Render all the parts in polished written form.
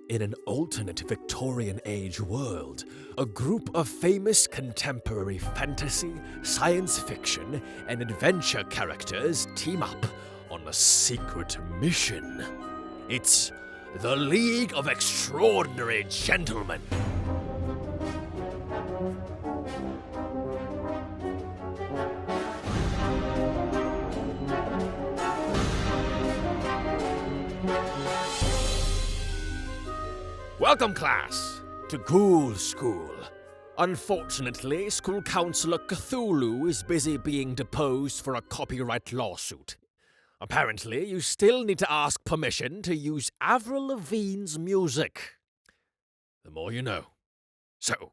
In an alternate Victorian age world, a group of famous contemporary fantasy, science fiction, and adventure characters team up on a secret mission. It's the League of Extraordinary Gentlemen. Welcome, class, to Ghoul School. Unfortunately, school counselor Cthulhu is busy being deposed for a copyright lawsuit. Apparently, you still need to ask permission to use Avril Lavigne's music. The more you know. So,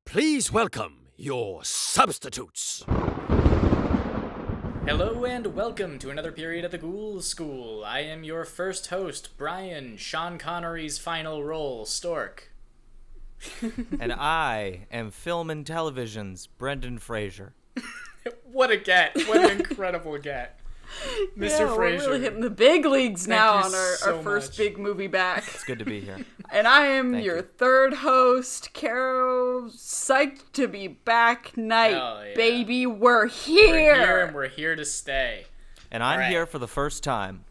please welcome your substitutes. Hello and welcome to another period at the Ghoul School. I am your first host, Brian, Sean Connery's final role, Stork. And I am film and television's Brendan Fraser. What a get. What an incredible get. Mr. Fraser. We're really hitting the big leagues now on our so first much. big movie back. It's good to be here. And I am Thank your you. third host, Caro. Psyched to be back night. Hell yeah. Baby, we're We're here and here. we're here to stay. And I'm All right. here for the first time.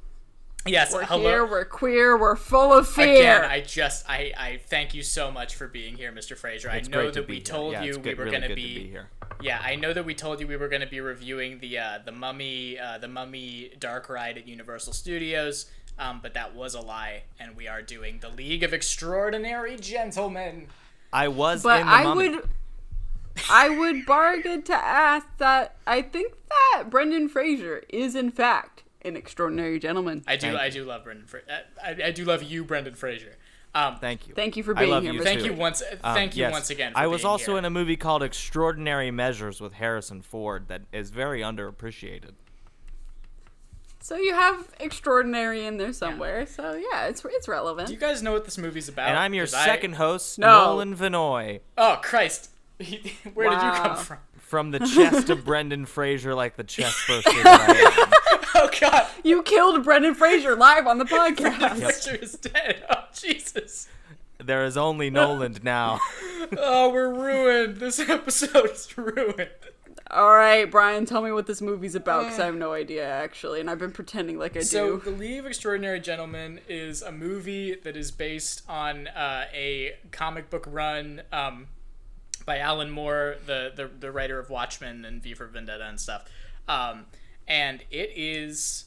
Yes, We're hello. here, we're queer, we're full of fear. Again, I thank you so much for being here, Mr. Fraser. It's I know great to that be we here. told Yeah, you it's we good, were really going to good be to be here. Yeah, I know that we told you we were going to be reviewing the Mummy Dark Ride at Universal Studios, but that was a lie, and we are doing the League of Extraordinary Gentlemen. I was But in the Mummy. I would bargain to ask that I think that Brendan Fraser is in fact an extraordinary gentleman. I do Thank love Brendan. I do love you, Brendan Fraser. Thank you. Thank you for I being love here. you Mr. Thank too. you once. Thank you Yes. once again. For I was being also here. in a movie called Extraordinary Measures with Harrison Ford that is very underappreciated. So you have extraordinary in there somewhere. So yeah, it's relevant. Do you guys know what this movie's about? And I'm your 'Cause second host, No. Nolan Vinoy, Oh Christ! Where did you come Wow. from? from the chest of Brendan Fraser, like the chest burster that I am. Oh God! You killed Brendan Fraser live on the podcast. Fraser is dead. Oh Jesus! There is only Nolan now. Oh, we're ruined. This episode is ruined. All right, Brian, tell me what this movie's about, because I have no idea, actually, and I've been pretending like I So, do. The League of Extraordinary Gentlemen is a movie that is based on a comic book run by Alan Moore, the writer of Watchmen and V for Vendetta and stuff. And it is...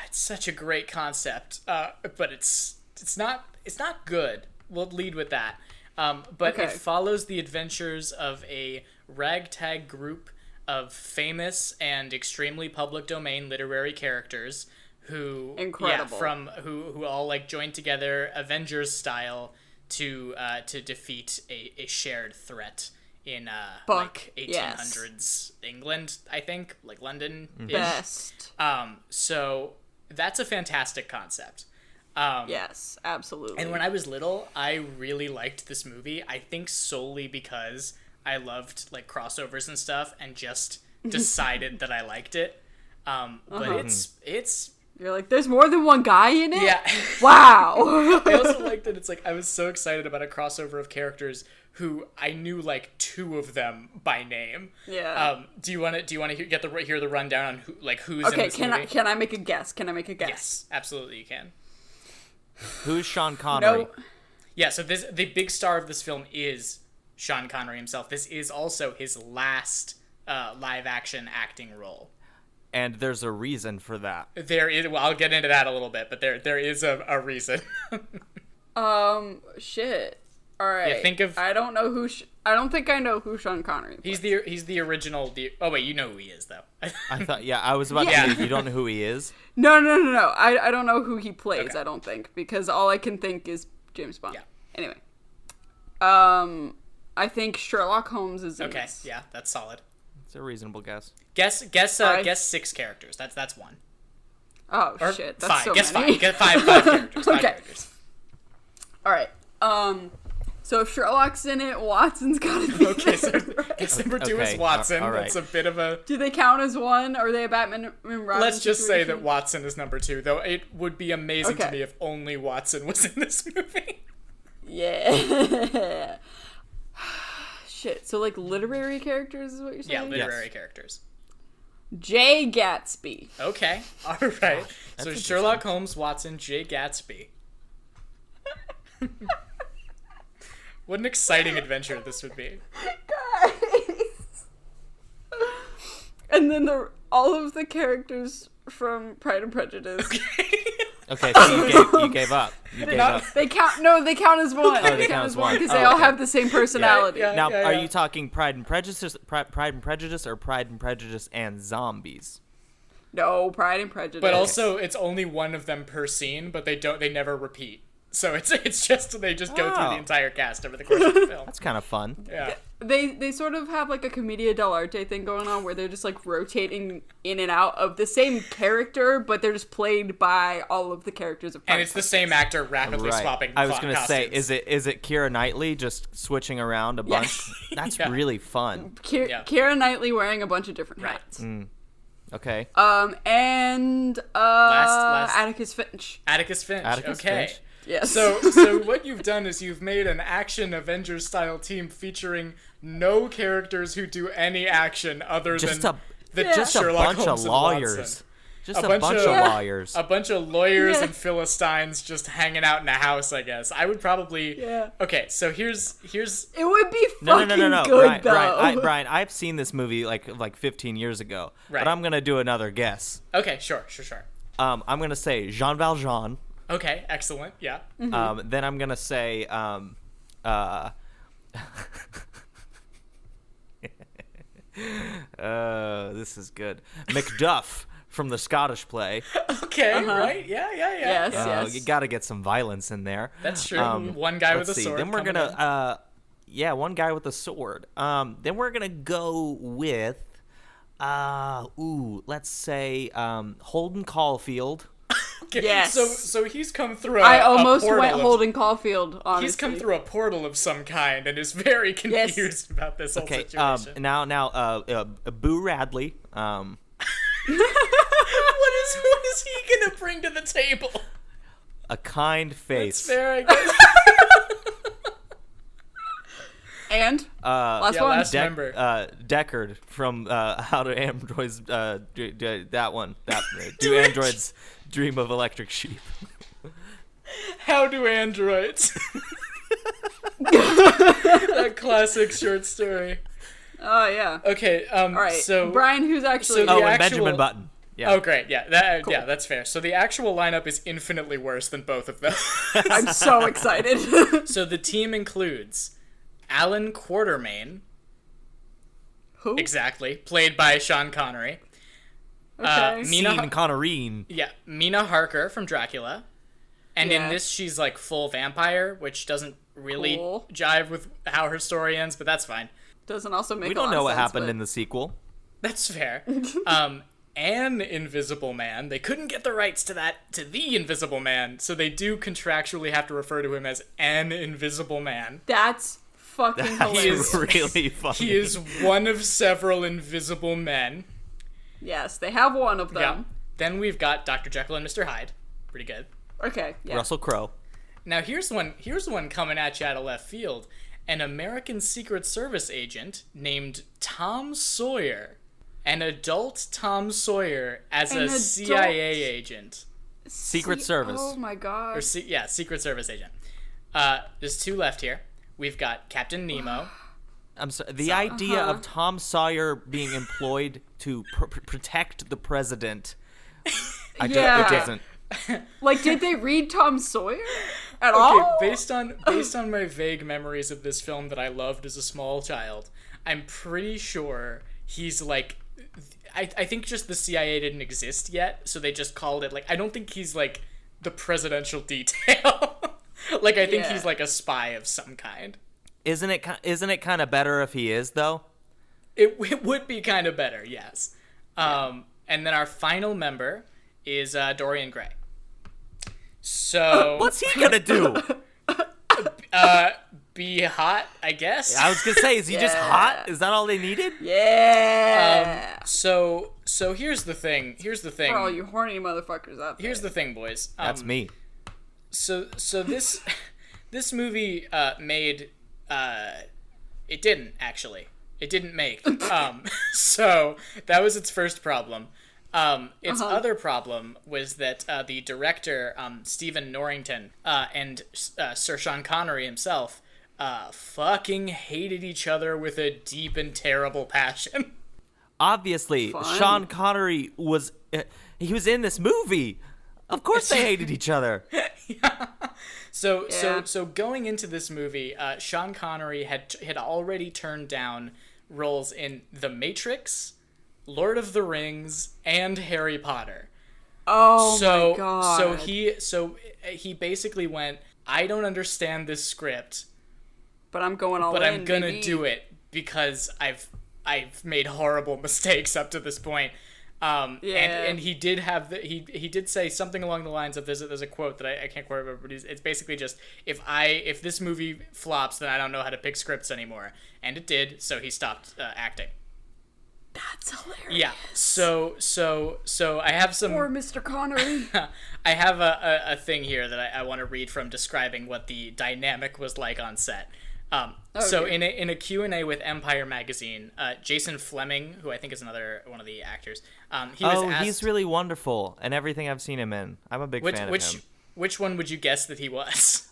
It's such a great concept, but it's not good. We'll lead with that. But Okay. it follows the adventures of a ragtag group of famous and extremely public domain literary characters who Incredible. who all like join together Avengers style to defeat a shared threat in like 1800s England, I think, like London. Best. So that's a fantastic concept. Yes, absolutely. And when I was little, I really liked this movie. I think solely because I loved like crossovers and stuff, and just decided that I liked it. But it's You're like, there's more than one guy in it? yeah. Wow. I also liked that it's like I was so excited about a crossover of characters who I knew like two of them by name. Yeah. Do you want to hear the rundown on who's in Okay, this movie? can I make a guess? Yes, absolutely you can. Who's Sean Connery? No. Yeah, so the big star of this film is Sean Connery himself. This is also his last live action acting role. And there's a reason for that. There is. Well, I'll get into that a little bit, but there is a reason. Shit. All right. Yeah, think of- I don't know who. I don't think I know who Sean Connery. He's the original. Oh wait, you know who he is though. I thought, I was about Yeah. to say, you don't know who he is? No. I don't know who he plays. Okay. I don't think, because all I can think is James Bond. Yeah. Anyway. I think Sherlock Holmes is in Okay, this. yeah, that's solid. It's a reasonable guess. Guess Five. 6 characters. That's one. Oh Or shit, that's 5. so Guess many. 5. Get five characters. Five Okay. characters. All right. So if Sherlock's in it, Watson's gotta be Okay, so there, right? guess number 2 is Okay, Watson. all right. That's a bit of a... Do they count as one? Are they a Batman and Robin Let's just say that situation? Watson is number 2, though it would be amazing to Okay. me if only Watson was in this movie. Yeah. Shit. So like literary characters is what you're Yeah, saying? literary characters. Jay Gatsby. Okay, all right. So interesting. Sherlock Holmes, Watson, Jay Gatsby. What an exciting adventure this would be. Guys. And then all of the characters from Pride and Prejudice. Okay, so you gave up. You gave up. They count. No, they count as one. Oh, they count as one. because Oh, they all okay. have the same personality. Yeah. Now, are you talking Pride and Prejudice, Pride and Prejudice, or Pride and Prejudice and zombies? No, Pride and Prejudice. But also, it's only one of them per scene, but they never repeat. So it's just they just go through Oh. the entire cast over the course of the film. That's kind of fun. Yeah. they sort of have like a commedia dell'arte thing going on where they're just like rotating in and out of the same character, but they're just played by all of the characters of Pride And it's the same actor rapidly Right. swapping I was gonna say, costumes. is it Keira Knightley just switching around a bunch? That's Yeah. really fun. Yeah. Keira Knightley wearing a bunch of different Right. hats. Okay. And Last- Atticus Finch. Atticus Finch. Atticus Okay. Finch. Yes. So what you've done is you've made an action Avengers style team featuring no characters who do any action other Just than a just a Sherlock bunch Holmes of and lawyers. Watson. Just A a bunch bunch of- of lawyers. A bunch of lawyers Yeah. and Philistines just hanging out in a house, I guess. I would probably... Yeah. Okay, so here's... It would be No, fucking no. good Brian, though. Brian, I've seen this movie like 15 years ago, Right. but I'm gonna do another guess. Okay, sure. I'm gonna say Jean Valjean. Okay, excellent. Yeah. Then I'm gonna say this is good. Macduff from the Scottish play. Okay, right? Yeah. Yes. You gotta get some violence in there. That's true. One guy with Let's a see. sword. Then we're coming gonna in. one guy with a sword. Then we're gonna go with let's say Holden Caulfield. Okay, Yes. So he's come through I a almost portal went of- Holden Caulfield, honestly. He's come through a portal of some kind and is very confused about this whole Okay. situation. Now Boo Radley. What is he gonna bring to the table? A kind It's face. fair, I guess. And last yeah, one. last member. Deckard from How Do Androids that one. Do Androids Dream of Electric Sheep? How do androids? That classic short story. Oh yeah. Okay. All right. So Brian, who's actually so the Oh, and actual- Benjamin Button. Yeah. Oh, great. Yeah. Yeah, that's fair. So the actual lineup is infinitely worse than both of them. I'm so excited. So the team includes Alan Quartermain, Who? exactly, played by Sean Connery. Okay. Mina- Sean Connery. Yeah, Mina Harker from Dracula. And in Yeah. this, she's like full vampire, which doesn't really Cool. jive with how her story ends, but that's fine. Doesn't also make. We a don't lot know of what sense, happened but- in the sequel. That's fair. An Invisible Man. They couldn't get the rights to the Invisible Man, so they do contractually have to refer to him as an Invisible Man. That's fucking hilarious. That's really funny. He is one of several invisible men. Yes, they have one of Yeah. them. Then we've got Dr. Jekyll and Mr. Hyde. Pretty good. Okay. Yeah. Russell Crowe. Now here's one coming at you out of left field. An American Secret Service agent named Tom Sawyer. An adult Tom Sawyer as An a adult- CIA agent. Secret Service. Oh my god. Secret Service agent. There's two left here. We've got Captain Nemo. I'm sorry. The idea of Tom Sawyer being employed to protect the president. It doesn't. Like, did they read Tom Sawyer at all? Based on my vague memories of this film that I loved as a small child, I'm pretty sure he's like, I think just the CIA didn't exist yet, so they just called it like, I don't think he's like the presidential detail. Like I think Yeah. he's like a spy of some kind. Isn't it kind of better if he is though? It would be kind of better, yes. And then our final member is Dorian Gray. So What's he gonna do? be hot, I guess. I was gonna say, is he just hot? Is that all they needed? Yeah. So here's the thing. For all you horny motherfuckers out there. Here's the thing, boys. That's me. So this this movie made it didn't actually. It didn't make. So that was its first problem. Its other problem was that the director, Stephen Norrington, and Sir Sean Connery himself fucking hated each other with a deep and terrible passion. Obviously, Sean Connery was in this movie. Of course they hated each other. So going into this movie, Sean Connery had already turned down roles in The Matrix, Lord of the Rings, and Harry Potter. My god. So he basically went, I don't understand this script, but I'm going all in. But I'm gonna baby. do it because I've made horrible mistakes up to this point. And he did have he did say something along the lines of there's a quote that I can't quite remember, but it's basically just if this movie flops, then I don't know how to pick scripts anymore, and it did, so he stopped acting. That's hilarious. Yeah. So I have some. Poor Mr. Connery. I have a thing here that I want to read from describing what the dynamic was like on set. So in a Q&A with Empire magazine, Jason Fleming, who I think is another one of the actors, he was asked, he's really wonderful in everything I've seen him in. I'm a big fan of him. Which one would you guess that he was?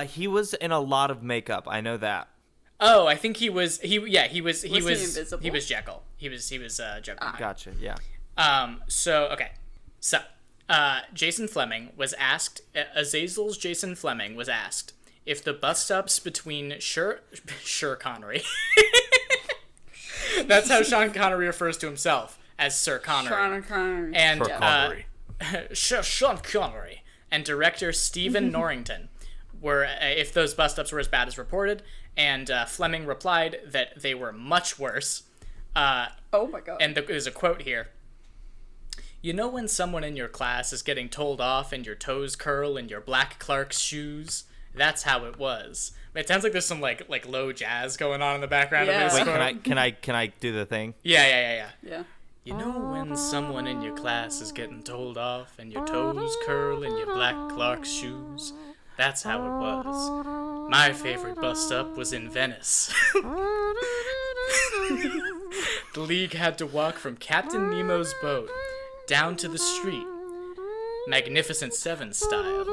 He was in a lot of makeup. I know that. Oh, I think he was Jekyll. He was Jekyll. Gotcha. Yeah. So Jason Fleming was asked. Azazel's Jason Fleming was asked if the bus stops between Sir Connery. That's how Sean Connery refers to himself, as Sir Connery. Sean Connery. And Connery. Sean Connery and director Stephen Norrington were if those bus stops were as bad as reported, and Fleming replied that they were much worse. Oh my god. And there's a quote here. You know when someone in your class is getting told off and your toes curl in your black Clark's shoes? That's how it was. It sounds like there's some like low jazz going on in the background of this. Wait, can I do the thing? Yeah. Yeah. You know when someone in your class is getting told off and your toes curl in your black Clark's shoes? That's how it was. My favorite bus stop was in Venice. The League had to walk from Captain Nemo's boat down to the street, Magnificent Seven style.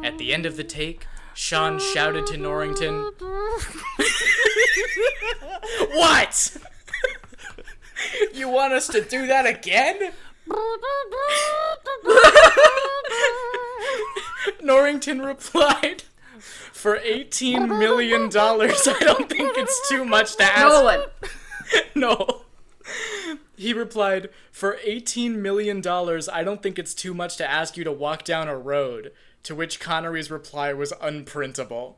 At the end of the take, Sean shouted to Norrington, "What? You want us to do that again?" Norrington replied, "For $18 million, I don't think it's too much to ask." Nolan. No. He replied, "For $18 million, I don't think it's too much to ask you to walk down a road." To which Connery's reply was unprintable.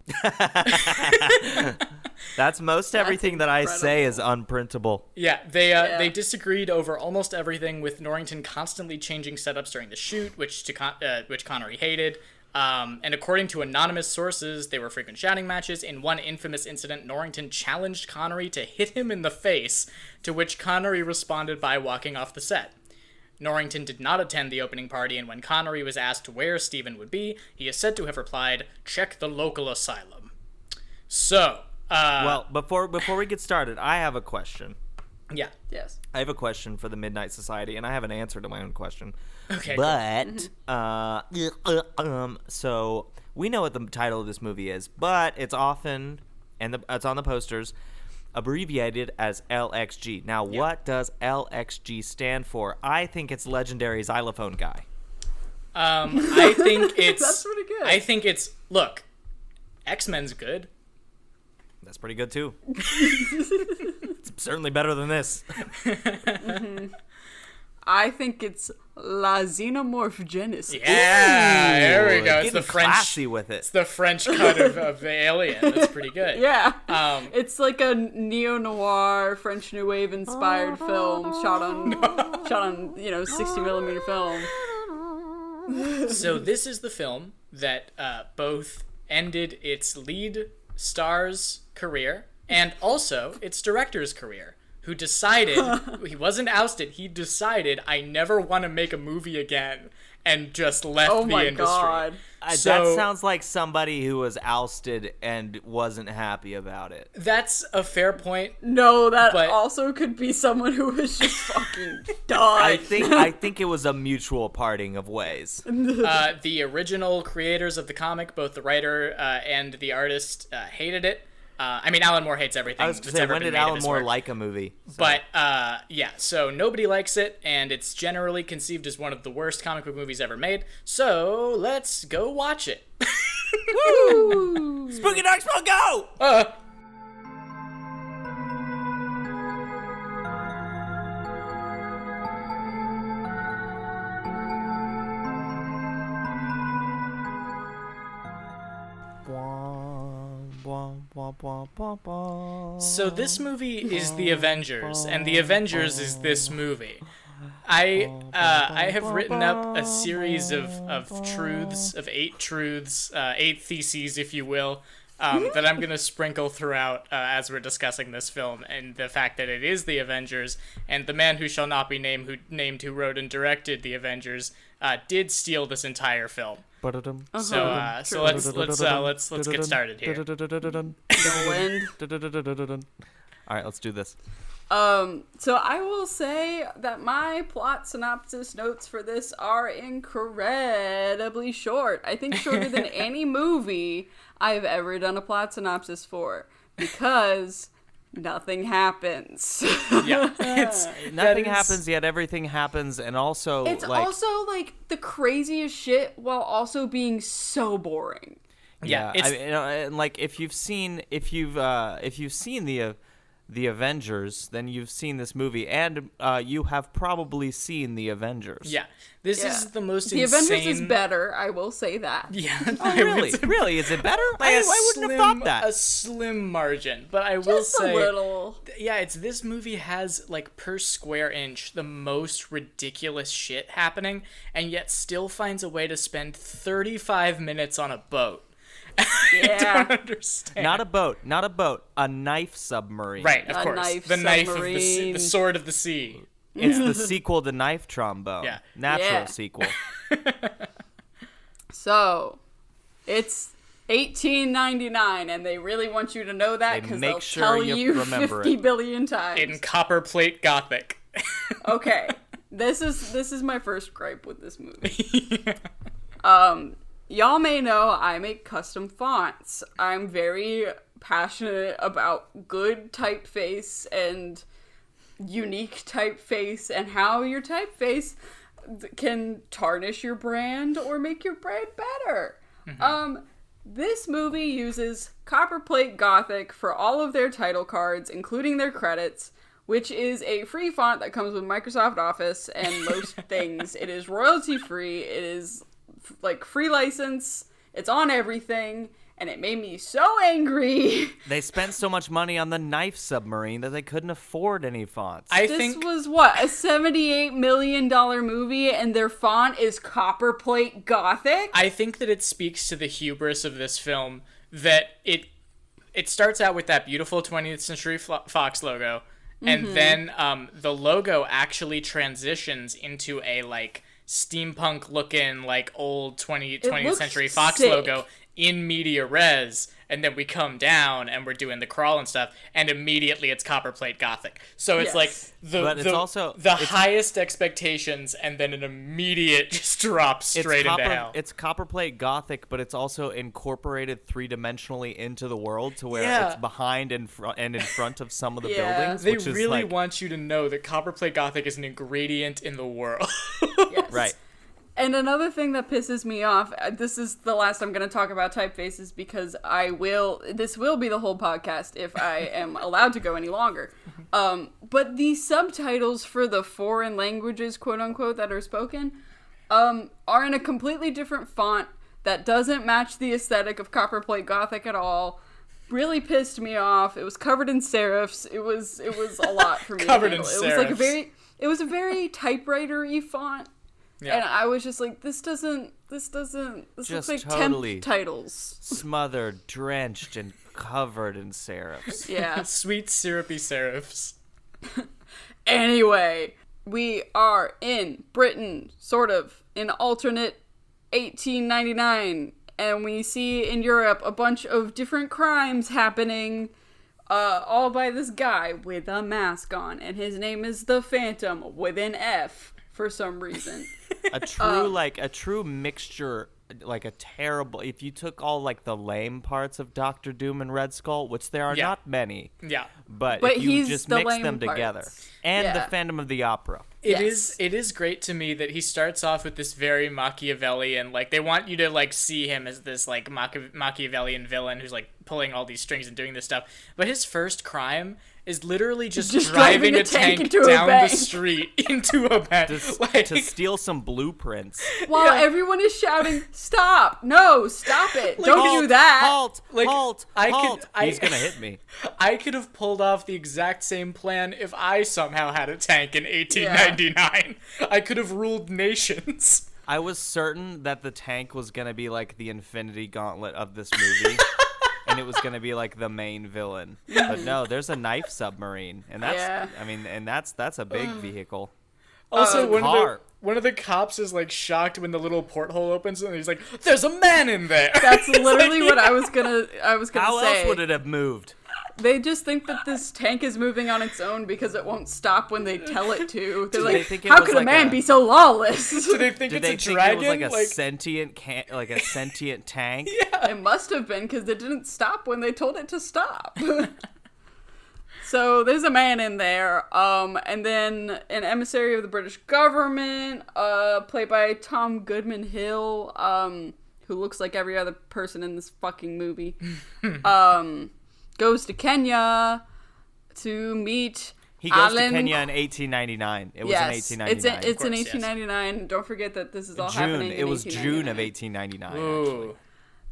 That's most everything that I say is unprintable. Yeah, they disagreed over almost everything, with Norrington constantly changing setups during the shoot, which Connery hated. And according to anonymous sources, there were frequent shouting matches. In one infamous incident, Norrington challenged Connery to hit him in the face, to which Connery responded by walking off the set. Norrington did not attend the opening party, and when Connery was asked where Stephen would be, he is said to have replied, "Check the local asylum." So, well, before we get started, I have a question. Yeah. Yes. I have a question for the Midnight Society, and I have an answer to my own question. Okay. But, so we know what the title of this movie is, but it's often, and it's on the posters, abbreviated as LXG. Now, what does LXG stand for? I think it's Legendary Xylophone Guy. I think it's... That's pretty good. I think it's... Look, X-Men's good. That's pretty good, too. It's certainly better than this. I think it's La Xenomorph Genesis. Yeah, there we go. It's Getting the French... classy with it. It's the French cut of the Alien. That's pretty good. Yeah. It's like a neo-noir, French New Wave inspired film shot on 60mm film. So this is the film that both ended its lead star's career and also its director's career, who decided, he wasn't ousted, he decided, I never want to make a movie again, and just left the industry. God. That sounds like somebody who was ousted and wasn't happy about it. That's a fair point. No, that But- also could be someone who was just fucking done. I think it was a mutual parting of ways. The original creators of the comic, both the writer and the artist, hated it. I mean, Alan Moore hates everything. I was going that's to say, ever when been did made of Alan his Moore work. like a movie? But, yeah, so nobody likes it, and it's generally conceived as one of the worst comic book movies ever made, so let's go watch it. Woo! Spooky Dark Spell, go! So this movie is The Avengers, and The Avengers is this movie. I have written up a series of truths, of 8 truths, 8 theses, if you will, that I'm going to sprinkle throughout as we're discussing this film, and the fact that it is The Avengers, and the man who shall not be named who wrote and directed The Avengers did steal this entire film. So let's get started here. All right, let's do this. So I will say that my plot synopsis notes for this are incredibly short. I think shorter than any movie I've ever done a plot synopsis for, because nothing happens. Yeah, Nothing happens, yet everything happens, and also It's also like the craziest shit while also being so boring. Yeah, and like if you've seen the Avengers, then you've seen this movie, and you have probably seen the Avengers. Yeah, this is the most The insane... Avengers is better, I will say that. Yeah, Oh, really? Really? Is it better? I wouldn't have thought that. A slim margin, but I will Just say... a little. Yeah, this movie has, like, per square inch, the most ridiculous shit happening, and yet still finds a way to spend 35 minutes on a boat. Yeah. I don't understand. Not a boat, a knife submarine. Right, of A course. knife The knife of the submarine. the sword of the sea. It's the sequel to Knife Trombone. Yeah. Natural Yeah. sequel. So, it's 1899, and they really want you to know that They because make they'll sure tell you you remember 50 it. billion times. In Copperplate Gothic. Okay, this is my first gripe with this movie. Y'all may know I make custom fonts. I'm very passionate about good typeface and unique typeface and how your typeface can tarnish your brand or make your brand better. This movie uses Copperplate Gothic for all of their title cards, including their credits, which is a free font that comes with Microsoft Office and most things. It is royalty free. It is like free license. It's on everything, and it made me so angry. They spent so much money on the knife submarine that they couldn't afford any fonts. This was what, a $78 million movie, and their font is Copperplate Gothic? I think that it speaks to the hubris of this film that it starts out with that beautiful 20th Century Fox logo, and then the logo actually transitions into a like steampunk looking like old 20th looks Century Fox sick. logo in media res, and then we come down and we're doing the crawl and stuff, and immediately it's Copperplate Gothic. So it's Yes. like But it's also- the highest expectations, and then an immediate just drop straight into hell. It's Copperplate Gothic, but it's also incorporated 3-dimensionally into the world to where Yeah. it's behind and in front of some of the Yeah. buildings. They which is really like, want you to know that Copperplate Gothic is an ingredient in the world. Yes. right. And another thing that pisses me off, this is the last I'm going to talk about typefaces because this will be the whole podcast if I am allowed to go any longer. But the subtitles for the foreign languages, quote unquote, that are spoken, are in a completely different font that doesn't match the aesthetic of Copperplate Gothic at all. Really pissed me off. It was covered in serifs. It was a lot for me. Covered to in handle. It was like serifs. it was a very typewriter-y font. Yeah. And I was just like, this looks Just like totally temp titles. Smothered, drenched in covered in serifs. Yeah. Sweet syrupy serifs. Anyway, we are in Britain, sort of, in alternate 1899, and we see in Europe a bunch of different crimes happening, all by this guy with a mask on, and his name is the Phantom with an F for some reason. A true mixture, like a terrible. If you took all like the lame parts of Doctor Doom and Red Skull, which there are Yeah. not many, Yeah. but But if you he's just the mix lame them together, parts. and Yeah. the Phantom of the Opera. Yes. It is great to me that he starts off with this very Machiavellian, like they want you to like see him as this like Machiavellian villain who's like pulling all these strings and doing this stuff. But his first crime is literally just driving a tank into a down the bank. street into a bank. To steal some blueprints. While everyone is shouting, "Stop! No, stop it! Don't Halt, do that!" Halt! Like, halt! I halt! could- He's gonna hit me. I could have pulled off the exact same plan if I somehow had a tank in 1899. I could have ruled nations. I was certain that the tank was gonna be like the Infinity Gauntlet of this movie. And it was gonna be like the main villain, but no. There's a knife submarine, and that's Yeah. I mean, and that's a big vehicle. Also, car. one of the cops is like shocked when the little porthole opens, and he's like, "There's a man in there." That's literally what I was gonna How say. else would it have moved? They just think that this tank is moving on its own because it won't stop when they tell it to. They're they like, think it how was could a like man a- be so lawless? Do they think Did it's they a think dragon? it was like a sentient tank? It must have been because it didn't stop when they told it to stop. So there's a man in there, and then an emissary of the British government, played by Tom Goodman Hill, who looks like every other person in this fucking movie, goes to Kenya to meet He goes Alan. to Kenya in 1899. It was in 1899. It's in course, yes. 1899. Don't forget that this is all June. happening in It was June of 1899. 1899. Actually, Ooh,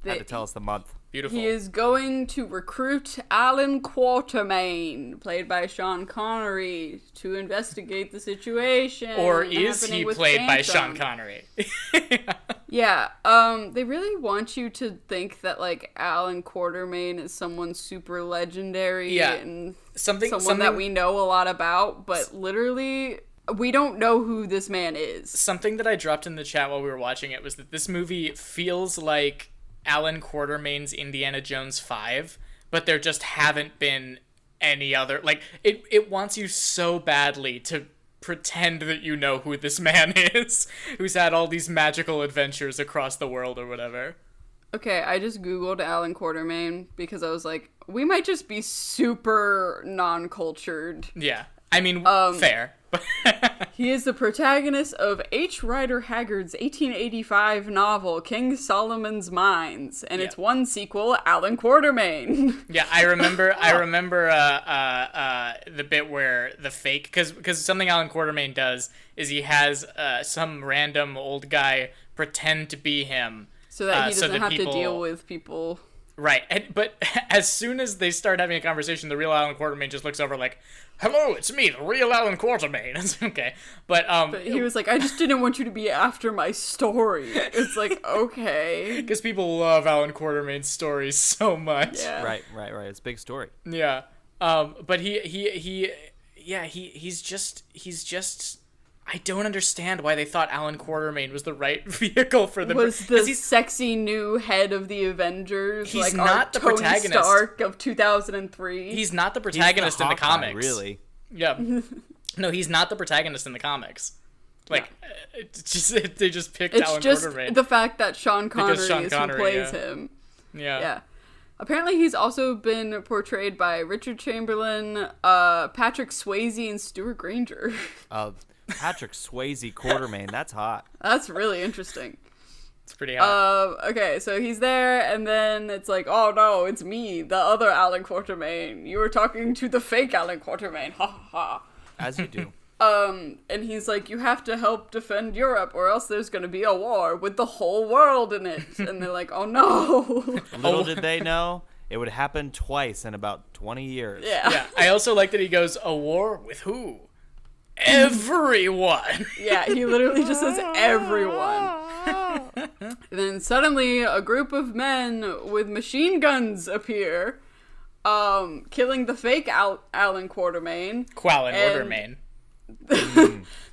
had to tell us the month. beautiful. He is going to recruit Alan Quatermain, played by Sean Connery, to investigate the situation. Or is happening he with played by Sean Phantom. Connery? Yeah, they really want you to think that, like, Alan Quatermain is someone super legendary Yeah. and Something that we know a lot about, but literally, we don't know who this man is. Something that I dropped in the chat while we were watching it was that this movie feels like Alan Quatermain's Indiana Jones 5, but there just haven't been any other. Like, it wants you so badly to pretend that you know who this man is, who's had all these magical adventures across the world or whatever. Okay, I just Googled Alan Quatermain because I was like, we might just be super non-cultured. Yeah. I mean, fair. He is the protagonist of H. Rider Haggard's 1885 novel, King Solomon's Mines, and its one sequel, Alan Quatermain. Yeah, I remember the bit where the fake, because something Alan Quatermain does is he has some random old guy pretend to be him. So that he so doesn't that have people- to deal with people. Right, but as soon as they start having a conversation, the real Alan Quatermain just looks over like, "Hello, it's me, the real Alan Quatermain." It's okay, but He was like, I just didn't want you to be after my story. It's like, okay. because people love Alan Quatermain's stories so much. Yeah. Right. It's a big story. Yeah. But he's just. I don't understand why they thought Alan Quatermain was the right vehicle for the. Was the 'cause he's sexy new head of the Avengers, He's like not our the Tony protagonist. Stark of 2003? he's not the He's protagonist in the Hawkeye, comics. really. Yeah. No, he's not the protagonist in the comics. Like, they just picked It's Alan just Quatermain. the fact that Sean Connery Sean is Connery, who plays yeah. him. Yeah. Yeah. Apparently, he's also been portrayed by Richard Chamberlain, Patrick Swayze, and Stuart Granger. Patrick Swayze Quatermain. That's hot. That's really interesting. It's pretty hot. Okay, so he's there, and then it's like, oh no, it's me, the other Alan Quatermain. You were talking to the fake Alan Quatermain. Ha ha ha. As you do. And he's like, you have to help defend Europe, or else there's gonna be a war with the whole world in it. And they're like, oh no. Little did they know, it would happen twice in about 20 years. Yeah. Yeah. I also like that he goes, "A war with who? Everyone." Yeah, he literally just says everyone. And then suddenly a group of men with machine guns appear, killing the fake Alan Quartermain. Quallen And- Ordermain.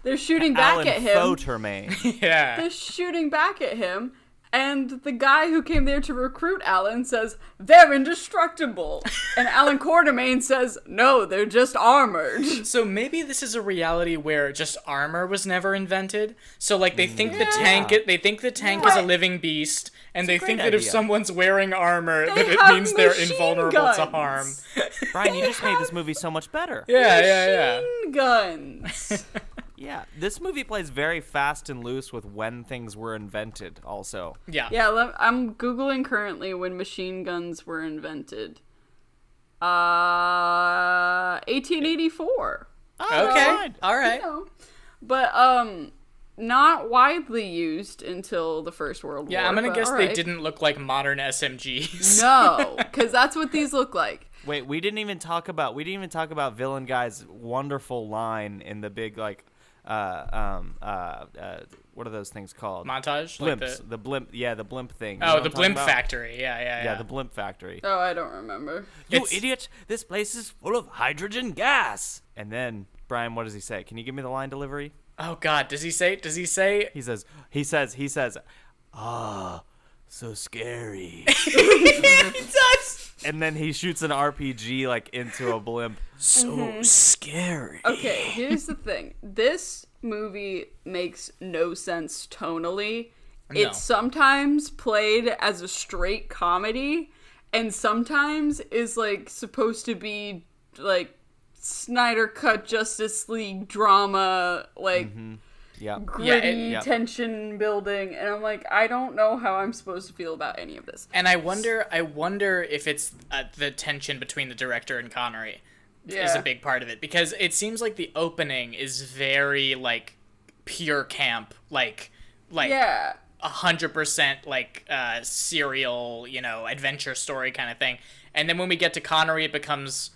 They're shooting back Alan at him. Fotermain. Yeah. They're shooting back at him, and the guy who came there to recruit Alan says, they're indestructible. And Alan Quartermain says, no, they're just armored. So maybe this is a reality where just armor was never invented. So like they think the tank is a What? living beast, and they great think that if idea. some's wearing armor, that it have means they're machine invulnerable to guns. harm. Brian, you just made this movie so much better. Yeah. Machine guns. Yeah, this movie plays very fast and loose with when things were invented, also. Yeah. Yeah, I'm Googling currently when machine guns were invented. 1884. Okay. All right. You know. But, not widely used until the First World War. Yeah, I'm gonna but guess all they right. didn't look like modern SMGs. No, because that's what these look like. Wait, we didn't even talk about Villain Guy's wonderful line in the big what are those things called? Montage? Blimps. Like the blimp. Yeah, the blimp thing. You know Oh, what the I'm talking blimp about? factory. Yeah. Yeah, the blimp factory. Oh, I don't remember. You It's- idiot! This place is full of hydrogen gas. And then Brian, what does he say? Can you give me the line delivery? Oh God, does he say? He says, ah, so scary. He does. And then he shoots an RPG like into a blimp. So scary. Okay, here's the thing. This movie makes no sense tonally. No. It's sometimes played as a straight comedy, and sometimes is like supposed to be like Snyder Cut Justice League drama, like Yeah. gritty Yeah, tension building, and I'm like, I don't know how I'm supposed to feel about any of this. And I wonder if it's the tension between the director and Connery is Yeah. a big part of it, because it seems like the opening is very like pure camp, like Yeah. 100% like serial, adventure story kind of thing. And then when we get to Connery, it becomes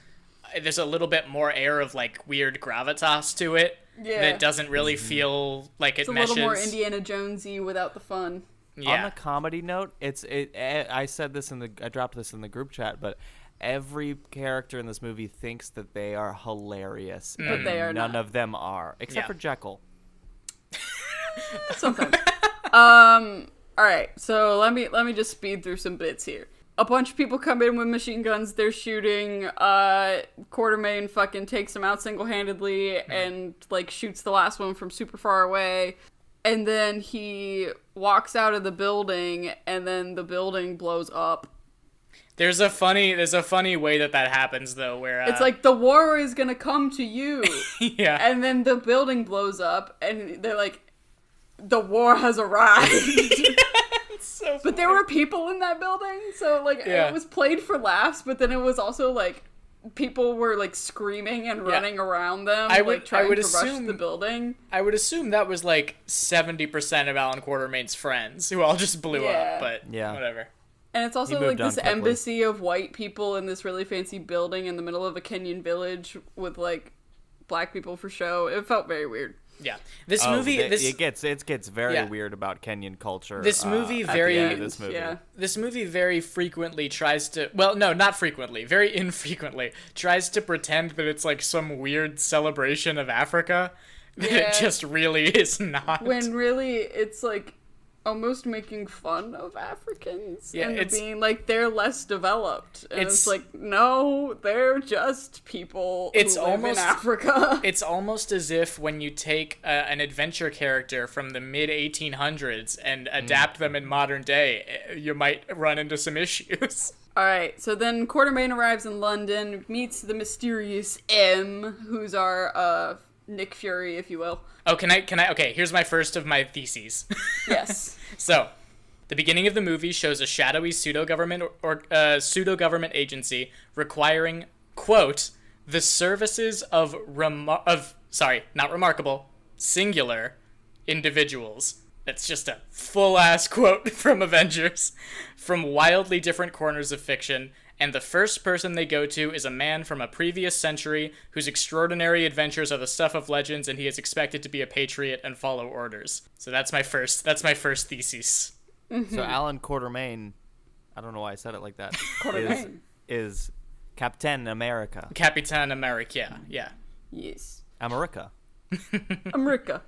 there's a little bit more air of like weird gravitas to it. Yeah. That doesn't really feel like it It's a meshes. little more Indiana Jonesy without the fun. Yeah. On the comedy note, I said this I dropped this in the group chat, but every character in this movie thinks that they are hilarious, But they are none not. of them are, except Yeah. for Jekyll. Sometimes. All right. So let me just speed through some bits here. A bunch of people come in with machine guns. They're shooting. Quartermain fucking takes them out single-handedly and like shoots the last one from super far away. And then he walks out of the building, and then the building blows up. There's a funny way that happens though, where It's like the war is gonna come to you. yeah. And then the building blows up, and they're like, the war has arrived. So But there were people in that building, so like Yeah. it was played for laughs, but then it was also like people were like screaming and running around them, I like trying would to assume- rush the building. I would assume that was like 70% of Alan Quartermain's friends who all just blew Yeah. up, but Yeah. whatever. And it's also moved like on this quickly. embassy of white people in this really fancy building in the middle of a Kenyan village with like black people for show. It felt very weird. Yeah. This movie it gets very Yeah. weird about Kenyan culture. This movie at the very- end of this movie. Yeah. This movie very frequently tries to, well, no, not frequently, very infrequently, tries to pretend that it's like some weird celebration of Africa that Yeah. it just really is not. When really it's like almost making fun of Africans Yeah, and it's- being like they're less developed. And it's It's- like, no, they're just people It's who live almost- in Africa. It's almost as if when you take an adventure character from the mid 1800s and adapt them in modern day, you might run into some issues. Alright, so then Quartermain arrives in London, meets the mysterious M, who's our Nick Fury, if you will. Oh, can I? Okay, here's my first of my theses. Yes. So, the beginning of the movie shows a shadowy pseudo-government pseudo-government agency requiring, quote, the services of not remarkable, singular individuals. That's just a full-ass quote from Avengers, from wildly different corners of fiction, and the first person they go to is a man from a previous century whose extraordinary adventures are the stuff of legends, and he is expected to be a patriot and follow orders. So that's my first thesis. So Alan Quartermain, I don't know why I said it like that. Quartermain. is Captain America. Capitan America. Yeah. Yes. America. America.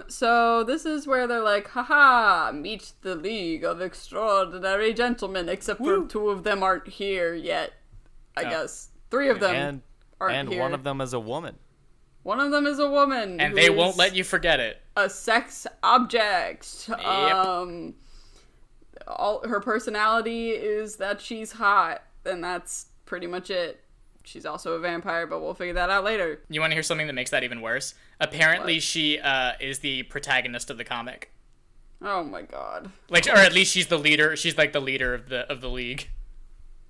So this is where they're like, haha, meet the League of Extraordinary Gentlemen, except for 2 of them aren't here yet, I guess. 3 of them aren't here. And one of them is a woman. One of them is a woman. And they won't let you forget it. A sex object. Yep. Her personality is that she's hot, and that's pretty much it. She's also a vampire, but we'll figure that out later. You want to hear something that makes that even worse? Apparently, she is the protagonist of the comic. Oh my god! Like, or at least she's the leader. She's like the leader of the league.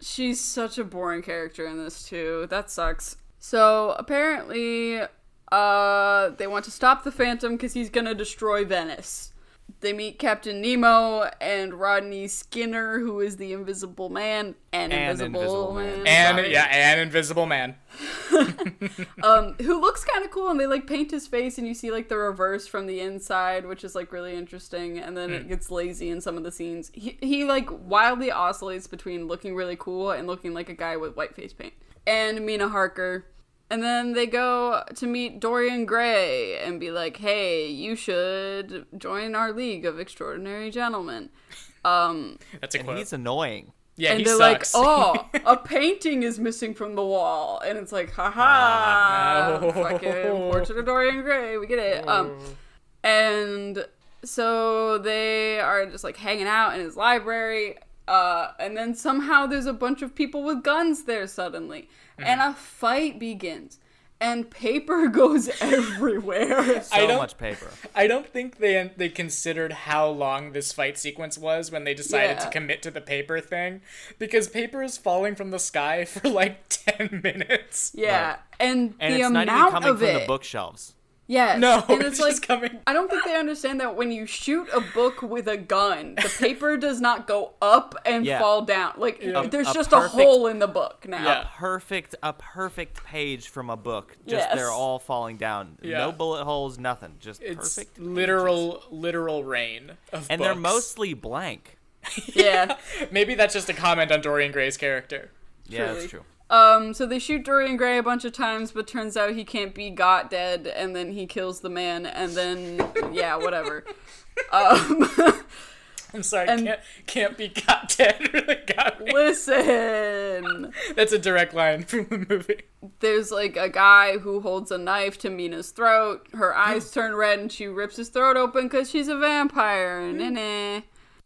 She's such a boring character in this too. That sucks. So apparently, they want to stop the Phantom because he's gonna destroy Venice. They meet Captain Nemo and Rodney Skinner, who is the Invisible Man, and Invisible Man. And Invisible Man. Who looks kind of cool, and they like paint his face, and you see like the reverse from the inside, which is like really interesting. And then it gets lazy in some of the scenes. He like wildly oscillates between looking really cool and looking like a guy with white face paint. And Mina Harker. And then they go to meet Dorian Gray and be like, hey, you should join our League of Extraordinary Gentlemen. That's a quote. And he's annoying. Yeah, and he they're sucks. like, oh, a painting is missing from the wall. And it's like, haha, fucking Portrait of Dorian Gray, we get it. And so they are just like hanging out in his library. And then somehow there's a bunch of people with guns there suddenly. And a fight begins. And paper goes everywhere. So much paper. I don't think they considered how long this fight sequence was when they decided to commit to the paper thing. Because paper is falling from the sky for like 10 minutes. Yeah. Right. And the it's amount not even coming of from it. the bookshelves. Yes. No, and it's just coming. I don't think they understand that when you shoot a book with a gun, the paper does not go up and fall down. Like there's just a hole in the book now. Yeah. A perfect page from a book. Just they're all falling down. Yeah. No bullet holes, nothing. Just It's perfect. literal rain of And books. they're mostly blank. Yeah. Maybe that's just a comment on Dorian Gray's character. Yeah, Truly. that's true. So they shoot Dorian Gray a bunch of times, but turns out he can't be got dead, and then he kills the man, and then, yeah, whatever. I'm sorry, can't be got dead really got me. Listen! That's a direct line from the movie. There's, like, a guy who holds a knife to Mina's throat, her eyes turn red, and she rips his throat open because she's a vampire,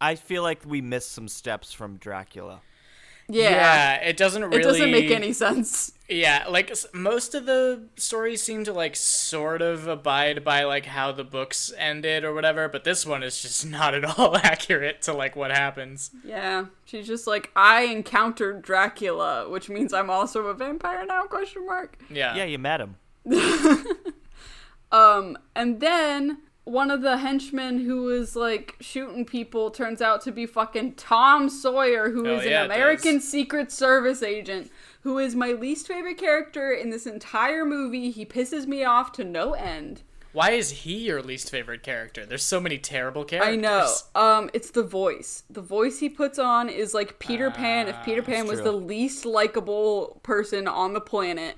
I feel like we missed some steps from Dracula. Yeah, it doesn't really... It doesn't make any sense. Yeah, like, most of the stories seem to, like, sort of abide by, like, how the books ended or whatever, but this one is just not at all accurate to, like, what happens. Yeah, she's just like, I encountered Dracula, which means I'm also a vampire now, question mark? Yeah. Yeah, you met him. And then one of the henchmen who was like shooting people turns out to be fucking Tom Sawyer, who is an American Secret Service agent, who is my least favorite character in this entire movie. He pisses me off to no end. Why is he your least favorite character? There's so many terrible characters. I know. It's the voice. The voice he puts on is like Peter Pan if Peter Pan was the least likable person on the planet.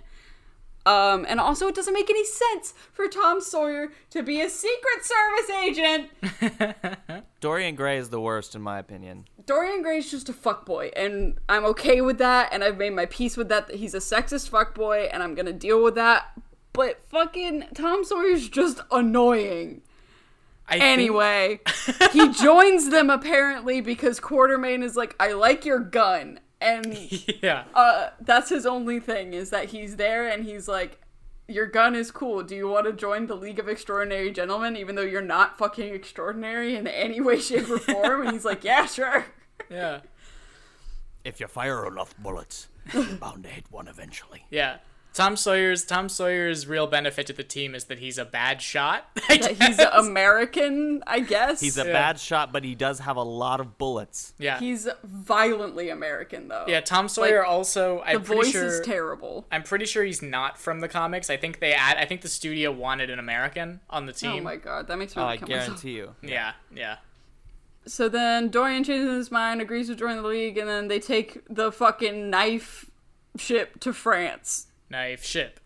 And also it doesn't make any sense for Tom Sawyer to be a Secret Service agent. Dorian Gray is the worst, in my opinion. Dorian Gray's just a fuckboy, and I'm okay with that, and I've made my peace with that he's a sexist fuckboy, and I'm gonna deal with that. But fucking Tom Sawyer's just annoying. Anyway, he joins them apparently because Quartermain is like, I like your gun. And that's his only thing, is that he's there and he's like, your gun is cool. Do you want to join the League of Extraordinary Gentlemen, even though you're not fucking extraordinary in any way, shape, or form? And he's like, yeah, sure. Yeah. If you fire enough bullets, you're bound to hit one eventually. Yeah. Tom Sawyer's real benefit to the team is that he's a bad shot. He's American, I guess. He's a bad shot, but he does have a lot of bullets. Yeah. He's violently American, though. Yeah, Tom Sawyer also, the voice is terrible. I'm pretty sure he's not from the comics. I think the studio wanted an American on the team. Oh my god, that makes me I guarantee you. Yeah. So then Dorian changes his mind, agrees to join the League, and then they take the fucking knife ship to France. Knife ship.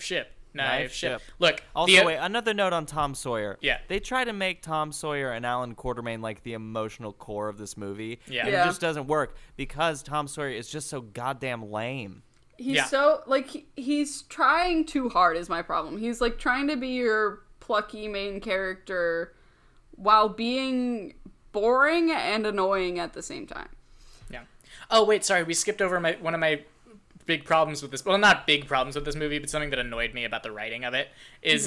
Ship. Look. Also, wait, another note on Tom Sawyer. Yeah. They try to make Tom Sawyer and Alan Quartermain like the emotional core of this movie. Yeah. And it just doesn't work because Tom Sawyer is just so goddamn lame. He's so, like, he's trying too hard is my problem. He's, like, trying to be your plucky main character while being boring and annoying at the same time. Yeah. Oh, wait, sorry. We skipped over one of my big problems with this. Well, not big problems with this movie, but something that annoyed me about the writing of it is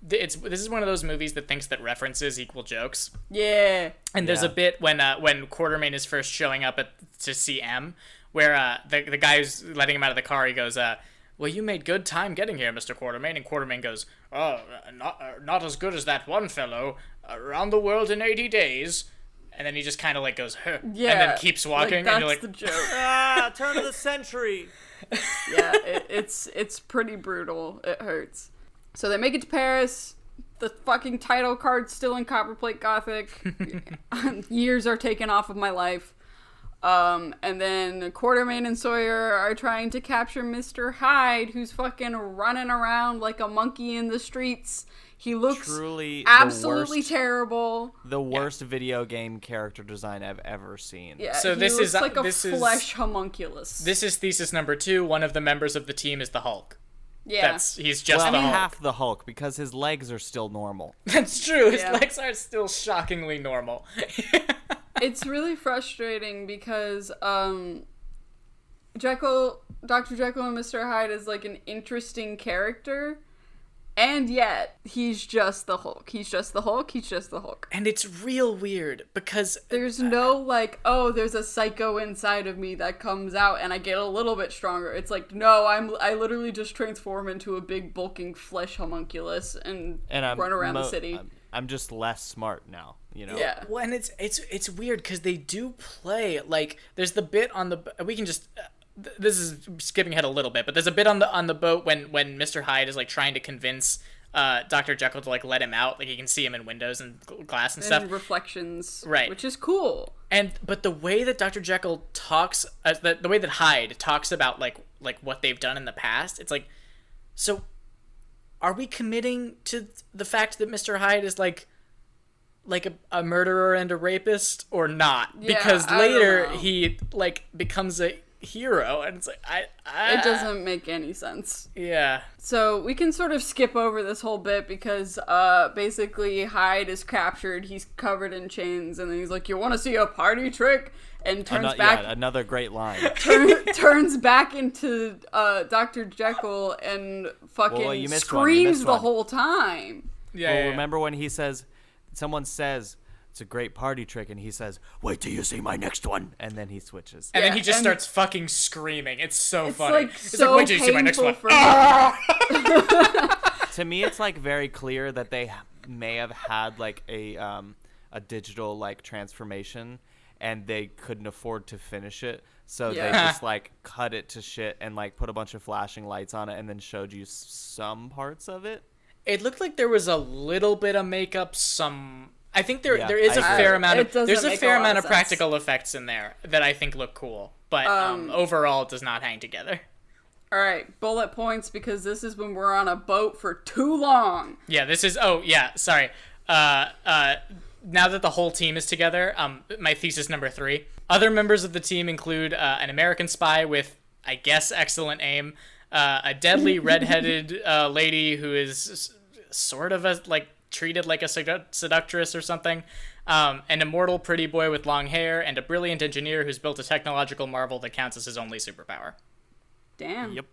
this is one of those movies that thinks that references equal jokes. Yeah. And there's a bit when Quartermain is first showing up to see M, where the guy who's letting him out of the car, he goes, well, you made good time getting here, Mr. Quartermain. And Quartermain goes, oh, not as good as that one fellow. Around the world in 80 days. And then he just kind of like goes, huh, yeah, and then keeps walking. Like, and you're that's like, the joke. Turn of the century. Yeah, it's pretty brutal. It hurts. So they make it to Paris. The fucking title card's still in Copperplate Gothic. Years are taken off of my life. And then Quartermain and Sawyer are trying to capture Mr. Hyde, who's fucking running around like a monkey in the streets. He looks truly absolutely terrible. The worst video game character design I've ever seen. Yeah, so he this looks is like a this flesh homunculus. This is thesis number 2. One of the members of the team is the Hulk. Yeah. He's just the Hulk. Half the Hulk because his legs are still normal. That's true. His Yeah. legs are still shockingly normal. It's really frustrating because Dr. Jekyll and Mr. Hyde is like an interesting character, and yet he's just the Hulk. He's just the Hulk. He's just the Hulk. And it's real weird because There's no like, oh, there's a psycho inside of me that comes out and I get a little bit stronger. It's like, no, I literally just transform into a big bulking flesh homunculus and run around the city. I'm just less smart now, you know? Yeah. well, and it's weird because they do play like there's the bit on the we can just this is skipping ahead a little bit, but there's a bit on the boat when Mr. Hyde is like trying to convince Dr. Jekyll to like let him out, like he can see him in windows and glass and stuff, reflections, right? Which is cool. But the way that Dr. Jekyll talks, the way that Hyde talks about like what they've done in the past, it's like, so are we committing to the fact that Mr. Hyde is like a murderer and a rapist or not? Yeah, because I later don't know. he like becomes a hero, and it's like It doesn't make any sense. Yeah. So we can sort of skip over this whole bit because basically Hyde is captured. He's covered in chains, and then he's like, "You want to see a party trick?" And turns back. Yeah, another great line. Turns back into Dr. Jekyll and fucking you missed screams the one. whole time. Yeah. Well, yeah. remember when someone says, it's a great party trick, and he says, wait till you see my next one, and then he switches. And then he Yeah, just and starts fucking screaming. It's so It's funny. like It's so like, wait till you see my next painful one. for To me, it's like very clear that they may have had like a digital like transformation, and they couldn't afford to finish it, so Yeah. they just like cut it to shit and like put a bunch of flashing lights on it, and then showed you some parts of it. It looked like there was a little bit of makeup. I think there is a I fair agree. amount It doesn't there's a make a fair lot amount of of sense. practical effects in there that I think look cool, but overall it does not hang together. All right, bullet points because this is when we're on a boat for too long. Yeah, this is. Oh yeah, sorry. Now that the whole team is together, my thesis number 3. Other members of the team include an American spy with, I guess, excellent aim, a deadly redheaded lady who is sort of treated like a seductress or something, an immortal pretty boy with long hair, and a brilliant engineer who's built a technological marvel that counts as his only superpower. Damn. Yep.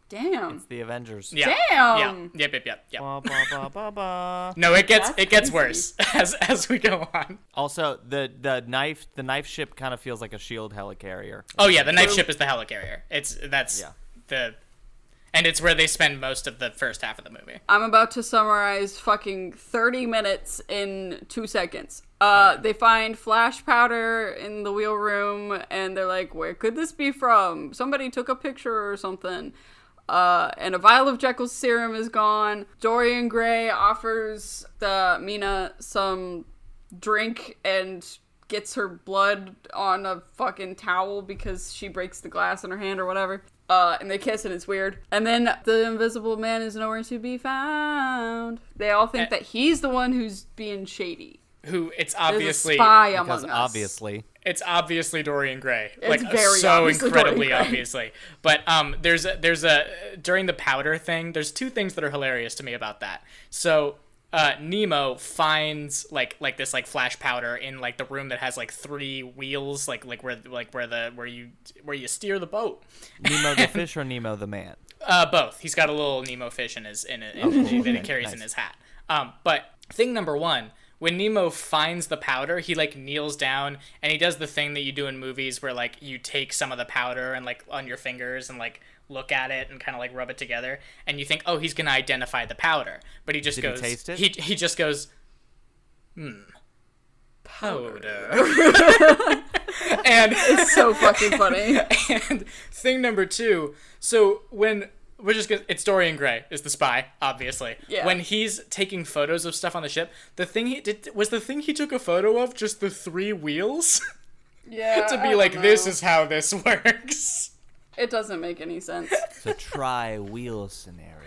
Damn. It's the Avengers. Yeah. Damn. Yeah. Yep. Ba, ba, ba, ba, ba. No, it gets That's worse as we go on. Also, the knife ship kind of feels like a shield helicarrier. Oh yeah, the knife ship is the helicarrier. And it's where they spend most of the first half of the movie. I'm about to summarize fucking 30 minutes in 2 seconds. They find flash powder in the wheel room, and they're like, where could this be from? Somebody took a picture or something. And a vial of Jekyll's serum is gone. Dorian Gray offers Mina some drink and gets her blood on a fucking towel because she breaks the glass in her hand or whatever. And they kiss and it's weird. And then the Invisible Man is nowhere to be found. They all think that he's the one who's being shady. Who it's obviously There's a spy among us. Obviously. It's obviously Dorian Gray. It's like very so obviously incredibly Dorian Gray. obviously. But there's a during the powder thing, there's two things that are hilarious to me about that. So Nemo finds like this like flash powder in like the room that has like 3 wheels, like where you steer the boat. Nemo the fish or Nemo the man? Both. He's got a little Nemo fish in his that he carries Nice. in his hat. But thing number one, when Nemo finds the powder, he like kneels down and he does the thing that you do in movies where like you take some of the powder and like on your fingers and like look at it and kind of like rub it together and you think, oh, he's gonna identify the powder, but he just Did goes, he taste it? He just goes, powder. And It's so fucking funny. and thing number two, so when we're just gonna, it's Dorian Gray is the spy, obviously. Yeah. When he's taking photos of stuff on the ship, the thing he took a photo of just the 3 wheels Yeah. to I be like, don't this know. is how this works. It doesn't make any sense. It's a tri-wheel scenario.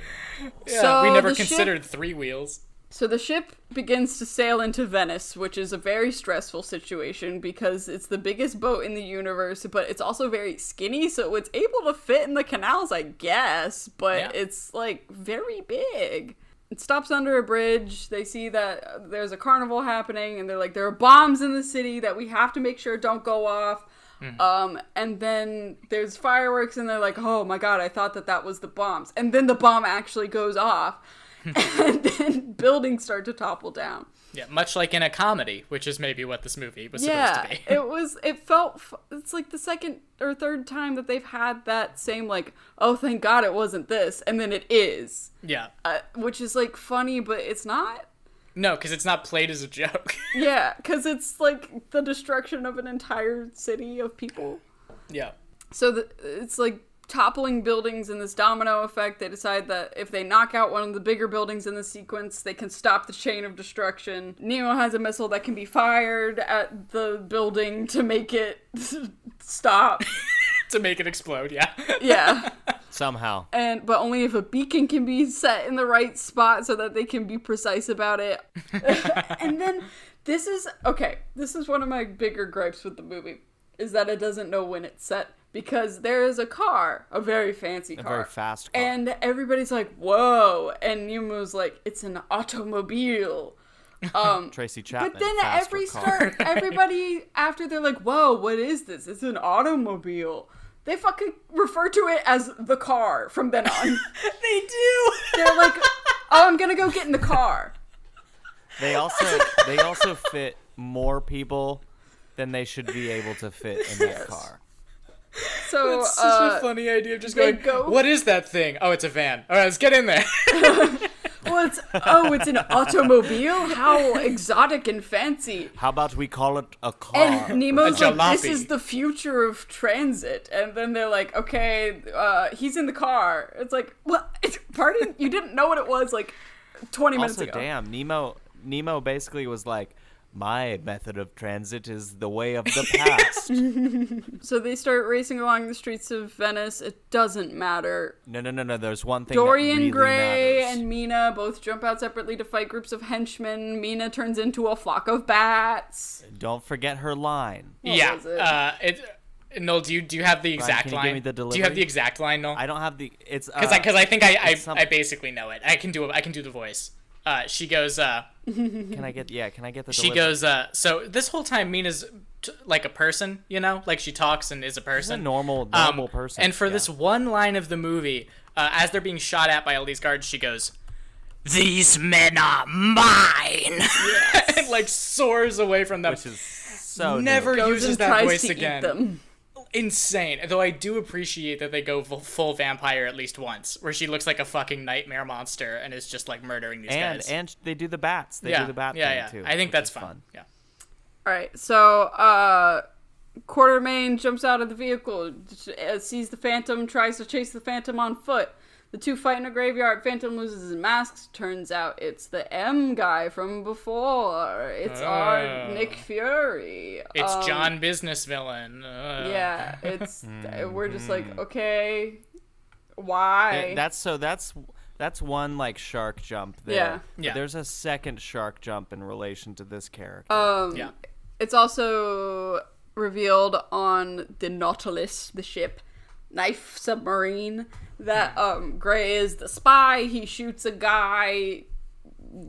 Yeah, So we never the ship- considered 3 wheels. So the ship begins to sail into Venice, which is a very stressful situation because it's the biggest boat in the universe, but it's also very skinny, so it's able to fit in the canals, I guess, but Yeah. it's like very big. It stops under a bridge. They see that there's a carnival happening, and they're like, there are bombs in the city that we have to make sure don't go off. And then there's fireworks, and they're like, oh my god, I thought that was the bombs. And then the bomb actually goes off. And then buildings start to topple down. Yeah, much like in a comedy, which is maybe what this movie was supposed to be. It's like the second or third time that they've had that same like, oh, thank God it wasn't this. And then it is. Yeah. Which is like funny, but it's not. No, because it's not played as a joke. Yeah, because it's like the destruction of an entire city of people. Yeah. So it's like toppling buildings in this domino effect. They decide that if they knock out one of the bigger buildings in the sequence, they can stop the chain of destruction. Nemo has a missile that can be fired at the building to make it stop. To make it explode, yeah. Yeah. Somehow. But only if a beacon can be set in the right spot so that they can be precise about it. And then this is one of my bigger gripes with the movie, is that it doesn't know when it's set. Because there is a car, a very fancy car. A very fast car. And everybody's like, whoa. And Nemo's like, it's an automobile. Tracy Chapman. But then faster car. everybody, after they're like, whoa, what is this? It's an automobile. They fucking refer to it as the car from then on. They do! They're like, oh, I'm gonna go get in the car. They also fit more people than they should be able to fit in that car. So, That's such a funny idea of just they going, go- what is that thing? Oh, it's a van. All right, let's get in there. well, it's an automobile? How exotic and fancy. How about we call it a car? And Nemo's A like, this jalopy. is the future of transit. And then they're like, okay, he's in the car. It's like, what? Pardon? You didn't know what it was like 20 minutes Also, ago. damn, Nemo basically was like, my method of transit is the way of the past. So they start racing along the streets of Venice. It doesn't matter. No. There's one thing Dorian that really Gray matters. and Mina both jump out separately to fight groups of henchmen. Mina turns into a flock of bats. Don't forget her line. What yeah. was it? Noel, do you have the exact can you line? give me the Do you have delivery? the exact line, Noel? I don't have the. It's Because I think it's I basically know it. I can do the voice. She goes. Can I get the? She delivery? goes. So this whole time, Mina's like a person, you know, like she talks and is a She's person. a normal person. And for yeah. this one line of the movie, as they're being shot at by all these guards, she goes, "These men are mine," and like soars away from them. which is so Never new. Goes uses and that tries voice to again. eat them. Insane. Though I do appreciate that they go full vampire at least once, where she looks like a fucking nightmare monster and is just like murdering these guys. And they do the bats. They yeah, do the bat yeah, thing yeah. too. I think which that's is fun. Yeah. All right, so Quartermain jumps out of the vehicle, sees the Phantom, tries to chase the Phantom on foot. The two fight in a graveyard. Phantom loses his masks. Turns out it's the M guy from before. It's our Nick Fury. It's John Business Villain. Yeah, it's we're just like, okay, why? That's one like shark jump there. Yeah. But there's a second shark jump in relation to this character. Yeah. It's also revealed on the Nautilus, the ship, knife submarine, that Gray is the spy. He shoots a guy.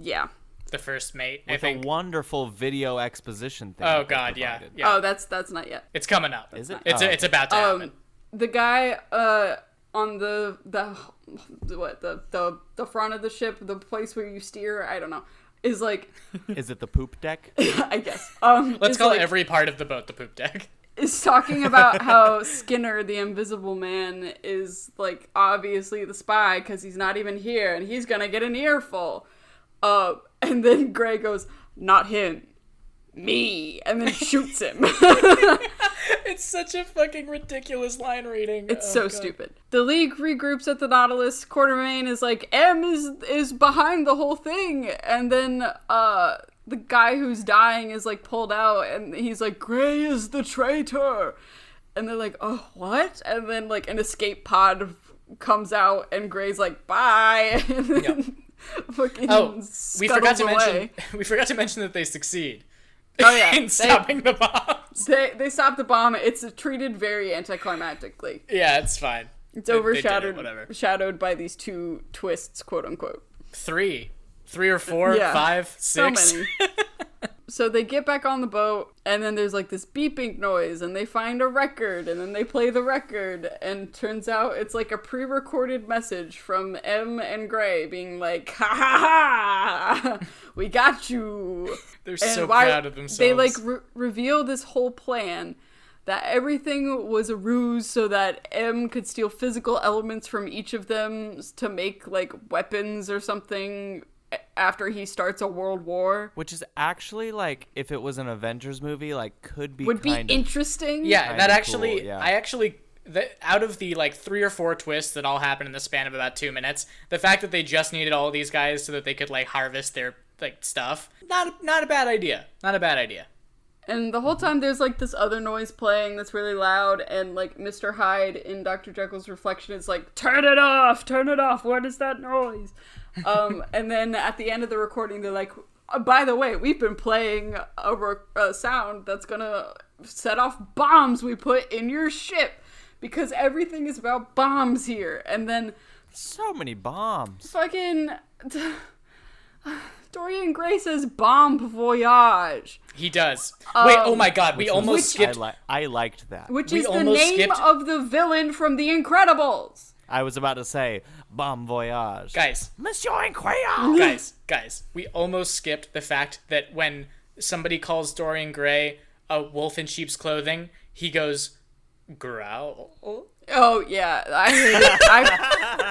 Yeah. The first mate, With I think. a wonderful video exposition thing. Oh that they God, yeah, provided. yeah. Oh, that's not yet. It's coming up. Is it? It's about to happen. The guy on the front of the ship, the place where you steer, I don't know, is like, Is it the poop deck? I guess. Let's is call like, every part of the boat the poop deck. is talking about how Skinner, the Invisible Man, is like obviously the spy because he's not even here and he's gonna get an earful. And then Gray goes, "Not him, me," and then shoots him. It's such a fucking ridiculous line reading. It's so stupid. The League regroups at the Nautilus. Quartermain is like, M is behind the whole thing. And then the guy who's dying is like pulled out and he's like, Gray is the traitor. And they're like, oh, what? And then like an escape pod comes out and Gray's like, bye. And then fucking we forgot to away. mention that they succeed. Oh yeah, in stopping the bombs. They stop the bomb. It's treated very anticlimactically. Yeah, it's fine. It's They did it, overshadowed whatever. shadowed by these two twists, quote unquote. Three or four, Yeah. 5, 6. So many. So they get back on the boat, and then there's like this beeping noise, and they find a record, and then they play the record, and turns out it's like a pre-recorded message from M and Gray being like, ha ha ha, we got you. They're so proud of themselves. They like reveal this whole plan that everything was a ruse so that M could steal physical elements from each of them to make like weapons or something after he starts a world war. Which is actually like, if it was an Avengers movie, like could be Would be kind of interesting. Yeah, Kinda that actually, cool, yeah. I actually, out of the like 3 or 4 twists that all happened in the span of about 2 minutes, the fact that they just needed all these guys so that they could like harvest their like stuff, not a bad idea. Not a bad idea. And the whole time there's like this other noise playing that's really loud, and like Mr. Hyde in Dr. Jekyll's reflection is like, turn it off, what is that noise? And then at the end of the recording they're like, by the way, we've been playing a sound that's gonna set off bombs we put in your ship, because everything is about bombs here. And then so many bombs. fucking Dorian Gray says bomb voyage, He does. Wait, oh my god, we Which almost was- skipped. I liked that. which We is the almost name skipped- of the villain from The Incredibles. I was about to say Bon Voyage. Guys, Monsieur Incroyable. guys, we almost skipped the fact that when somebody calls Dorian Gray a wolf in sheep's clothing, he goes, growl. Oh yeah, I hate it.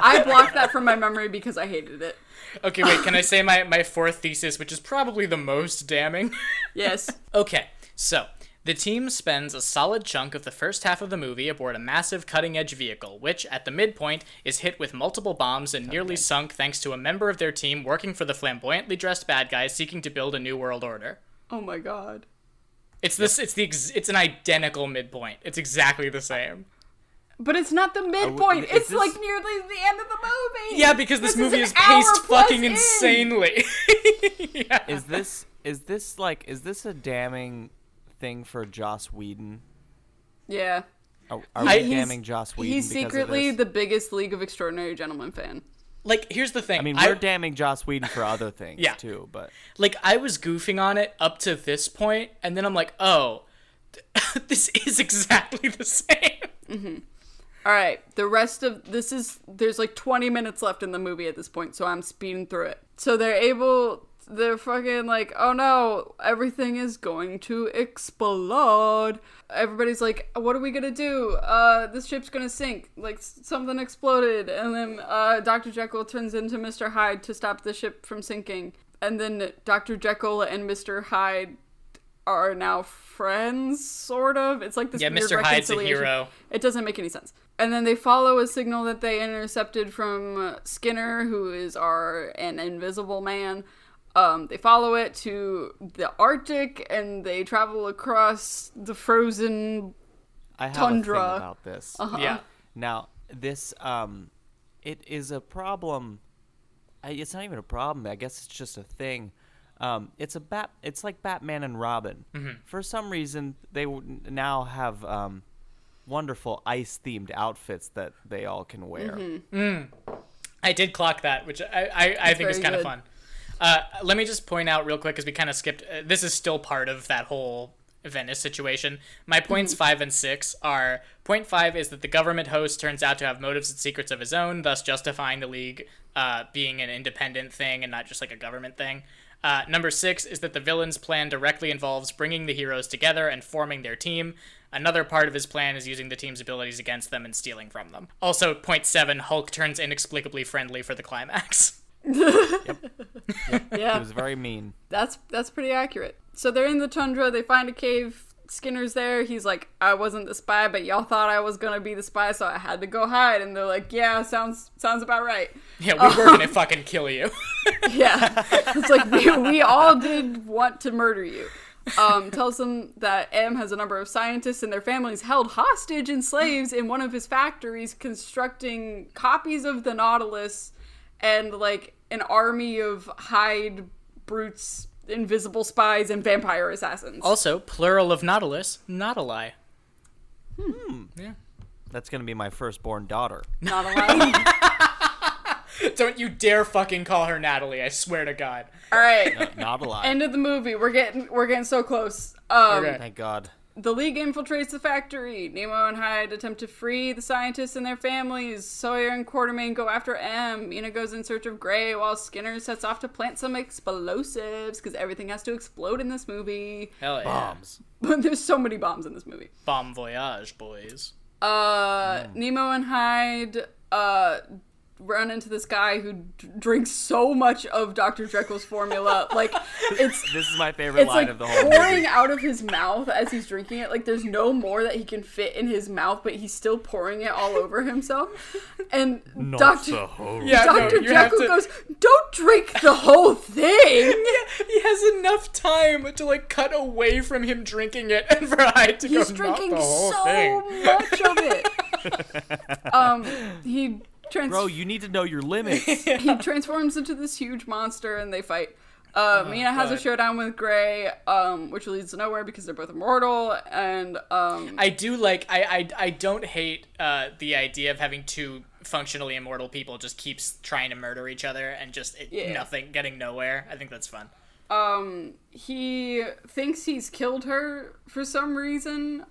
I blocked that from my memory because I hated it. Okay, wait, can I say my fourth thesis, which is probably the most damning? Yes. Okay, so the team spends a solid chunk of the first half of the movie aboard a massive cutting-edge vehicle, which, at the midpoint, is hit with multiple bombs and nearly sunk thanks to a member of their team working for the flamboyantly dressed bad guys seeking to build a new world order. Oh my god. It's it's an identical midpoint. It's exactly the same. But it's not the midpoint. is It's this- like nearly the end of the movie. Yeah, because this movie an is hour paced plus fucking in. insanely. Yeah. Is this a damning thing for Joss Whedon? Yeah. Are we He's- damning Joss Whedon? He's because of secretly this? the biggest League of Extraordinary Gentlemen fan. Like, here's the thing. I mean, we're damning Joss Whedon for other things Yeah. too, but like, I was goofing on it up to this point, and then I'm like, oh, this is exactly the same. All right, the rest of there's like 20 minutes left in the movie at this point, so I'm speeding through it. So they're fucking like, oh no, everything is going to explode. Everybody's like, what are we gonna do? This ship's gonna sink. Like, something exploded. And then Dr. Jekyll turns into Mr. Hyde to stop the ship from sinking. And then Dr. Jekyll and Mr. Hyde are now friends, sort of. It's like this weird Mr. Hyde's a reconciliation. hero. It doesn't make any sense. And then they follow a signal that they intercepted from Skinner, who is an invisible man. They follow it to the Arctic, and they travel across the frozen I have tundra. a thing about this. Yeah. Now, this, it is a problem. It's not even a problem. I guess it's just a thing. It's like Batman and Robin. Mm-hmm. For some reason, they now have wonderful ice-themed outfits that they all can wear. I did clock that, which I think is kind of good. fun. Let me just point out real quick, because we kind of skipped. This is still part of that whole Venice situation. My points 5 and 6 are: point 5 is that the government host turns out to have motives and secrets of his own, thus justifying the League being an independent thing and not just like a government thing. Number 6 is that the villain's plan directly involves bringing the heroes together and forming their team. Another part of his plan is using the team's abilities against them and stealing from them. Also, point 7, Hulk turns inexplicably friendly for the climax. It Yeah, was very mean. that's pretty accurate. So they're in the tundra. They find a cave. Skinner's there. He's like, I wasn't the spy, but y'all thought I was gonna be the spy, so I had to go hide. And they're like, yeah, sounds about right. Yeah, we were gonna fucking kill you. Yeah, it's like we all did want to murder you. Tells them that M has a number of scientists and their families held hostage and slaves in one of his factories, constructing copies of the Nautilus and like an army of Hyde brutes, invisible spies, and vampire assassins. Also, plural of Nautilus, not a lie. Yeah. That's going to be my firstborn daughter. Not allowed. Don't you dare fucking call her Natalie, I swear to God. All right. Not a lie. End of the movie. We're getting so close. Okay. Thank God. The League infiltrates the factory. Nemo and Hyde attempt to free the scientists and their families. Sawyer and Quartermain go after M. Mina goes in search of Gray, while Skinner sets off to plant some explosives, because everything has to explode in this movie. Hell yeah. Bombs. There's so many bombs in this movie. Bomb voyage, boys. Nemo and Hyde run into this guy who drinks so much of Dr. Jekyll's formula. Like, This is my favorite line like of the whole pouring movie. out of his mouth as he's drinking it. Like, there's no more that he can fit in his mouth, but he's still pouring it all over himself. And Dr. Yeah, Dr. you have Jekyll to- goes, don't drink the whole thing! Yeah, he has enough time to like cut away from him drinking it and for Hyde to He's go drinking not the whole so thing. much of it. He Bro, you need to know your limits. he transforms into this huge monster and they fight. Mina has a God. showdown with Gray, which leads to nowhere because they're both immortal, and I do like I don't hate the idea of having two functionally immortal people just keeps trying to murder each other and just nothing getting nowhere. I think that's fun. he thinks he's killed her for some reason,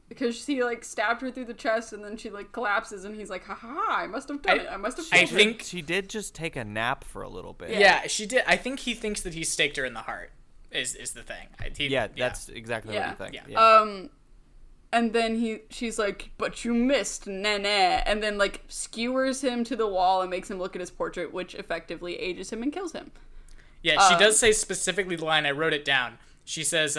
because he like stabbed her through the chest and then she like collapses and he's like, haha, I must have done it. I must have I killed her. think She did just take a nap for a little bit. yeah, she did. I think he thinks that he staked her in the heart. Is the thing? That's exactly Yeah. what you think. Yeah. And then she's like, but you missed, nah. And then like skewers him to the wall and makes him look at his portrait, which effectively ages him and kills him. Yeah, she does say specifically the line, I wrote it down. She says,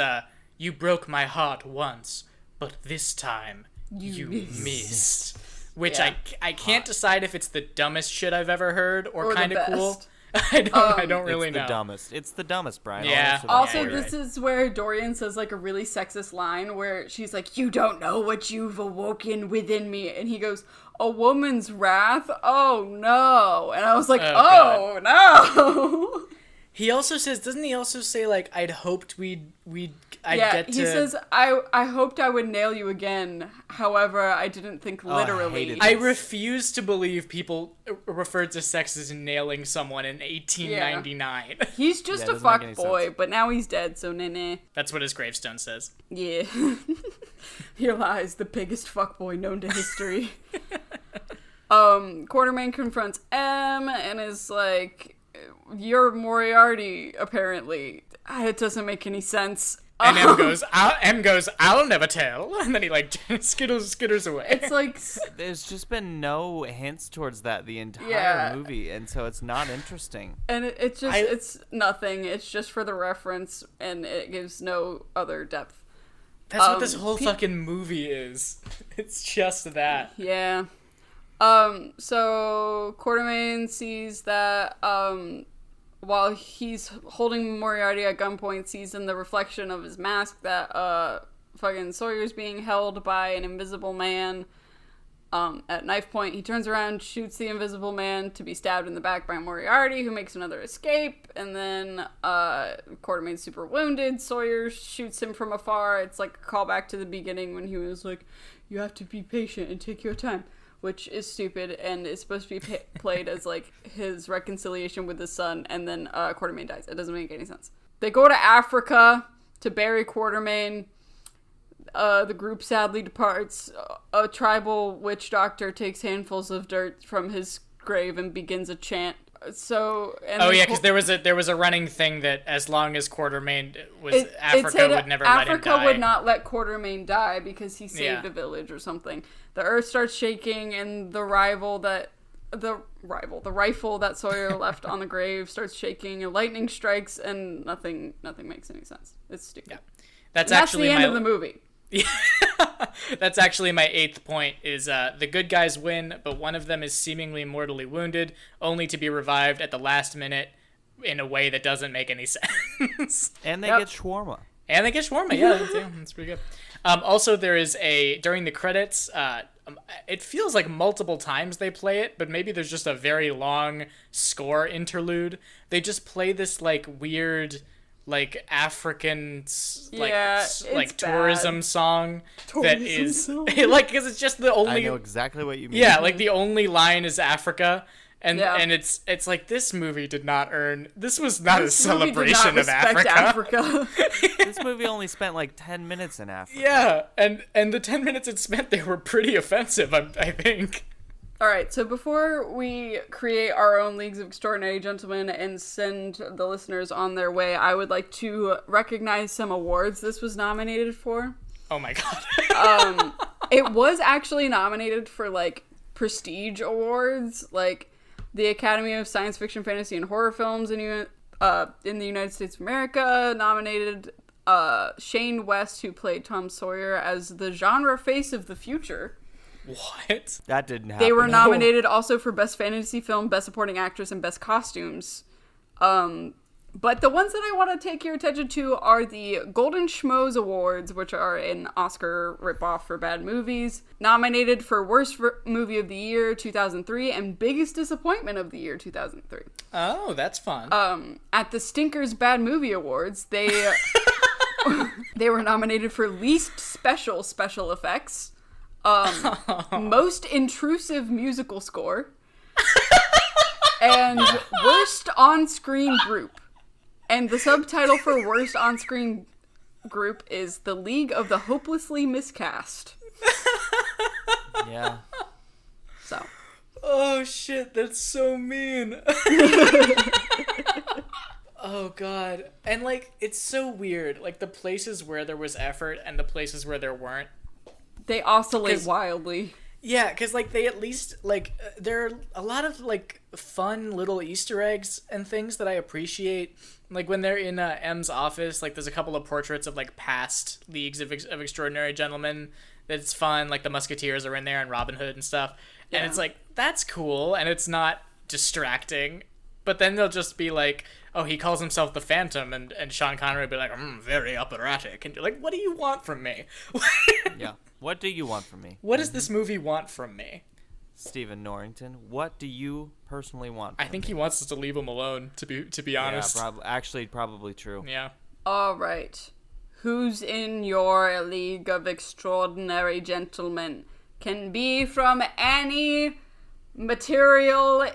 you broke my heart once, but this time you missed. Which Yeah. I can't decide if it's the dumbest shit I've ever heard or Or the kind of cool. best. I don't really It's the know. dumbest. It's the dumbest, Brian. I'll Yeah. answer that Also, for you. this is where Dorian says like a really sexist line where she's like, you don't know what you've awoken within me. And he goes, a woman's wrath? Oh no. And I was like, Oh, no. He also says, doesn't he also say like, I'd hoped I'd Yeah, get to... he says, I hoped I would nail you again. However, I didn't think I literally. hated I this. refuse to believe people referred to sex as nailing someone in 1899. He's just Yeah, a it doesn't make fuck any boy, sense. but now he's dead, so nah. That's what his gravestone says. Yeah. Here lies the biggest fuckboy known to history. Quartermain confronts M and is like, you're Moriarty, apparently. It doesn't make any sense. And M goes, I'll never tell. And then he like skitters away. It's like There's just been no hints towards that the entire Yeah. movie, and so it's not interesting. and it's just it's nothing. It's just for the reference, and it gives no other depth. That's what this whole fucking movie is. It's just that. Yeah. So Quartermain sees that while he's holding Moriarty at gunpoint, sees in the reflection of his mask that fucking Sawyer's being held by an invisible man at knife point. He turns around, shoots the invisible man to be stabbed in the back by Moriarty, who makes another escape, and then Quartermain's super wounded. Sawyer shoots him from afar. It's like a callback to the beginning when he was like, you have to be patient and take your time, which is stupid and is supposed to be played as like his reconciliation with his son, and then Quartermain dies. It doesn't make any sense. They go to Africa to bury Quartermain. The group sadly departs. A tribal witch doctor takes handfuls of dirt from his grave and begins a chant. So, and because there was a running thing that as long as Quartermain was Africa would never let him die. Africa would not let Quartermain die because he saved Yeah. a village or something. The earth starts shaking, and the rifle that Sawyer left on the grave starts shaking, and lightning strikes, and nothing makes any sense. It's stupid. Yeah. That's the end of the movie. That's actually my 8th point, is the good guys win, but one of them is seemingly mortally wounded, only to be revived at the last minute in a way that doesn't make any sense. And they get shawarma. And they get shawarma, yeah, that's pretty good. Also, there is during the credits, it feels like multiple times they play it, but maybe there's just a very long score interlude. They just play this like weird, like African like tourism bad. song that is like, because it's just the only. I know exactly what you mean. Yeah, like the only line is Africa. And Yeah. and it's like, this movie did not earn. This was not This a movie did celebration not of respect Africa. This movie only spent like 10 minutes in Africa. Yeah, and the 10 minutes it spent, they were pretty offensive, I think. All right, so before we create our own Leagues of Extraordinary Gentlemen and send the listeners on their way, I would like to recognize some awards this was nominated for. Oh my god. It was actually nominated for, like, prestige awards, like the Academy of Science Fiction, Fantasy, and Horror Films in the United States of America nominated Shane West, who played Tom Sawyer, as the genre face of the future. What? That didn't happen. They were nominated also for Best Fantasy Film, Best Supporting Actress, and Best Costumes. But the ones that I want to take your attention to are the Golden Schmoes Awards, which are an Oscar ripoff for bad movies. Nominated for Worst Movie of the Year 2003 and Biggest Disappointment of the Year 2003. Oh, that's fun. At the Stinkers Bad Movie Awards, they were nominated for Least Special Effects, Most Intrusive Musical Score, and Worst On-Screen Group. And the subtitle for Worst On-Screen Group is The League of the Hopelessly Miscast. Yeah. So. Oh shit, that's so mean. Oh god. And like, it's so weird. Like, the places where there was effort and the places where there weren't. They oscillate wildly. Yeah, because, like, they at least, like, there are a lot of, like, fun little Easter eggs and things that I appreciate. Like, when they're in M's office, like, there's a couple of portraits of, like, past Leagues of Extraordinary Gentlemen that's fun. Like, the Musketeers are in there and Robin Hood and stuff. And it's like, that's cool, and it's not distracting. But then they'll just be like, oh, he calls himself the Phantom, and Sean Connery will be like, very operatic. And you're like, what do you want from me? Yeah. What do you want from me? What does this movie want from me? Stephen Norrington, what do you personally want from I think me? he wants us to leave him alone, to be honest. Yeah, probably true. Yeah. All right. Who's in your League of Extraordinary Gentlemen? Can be from any material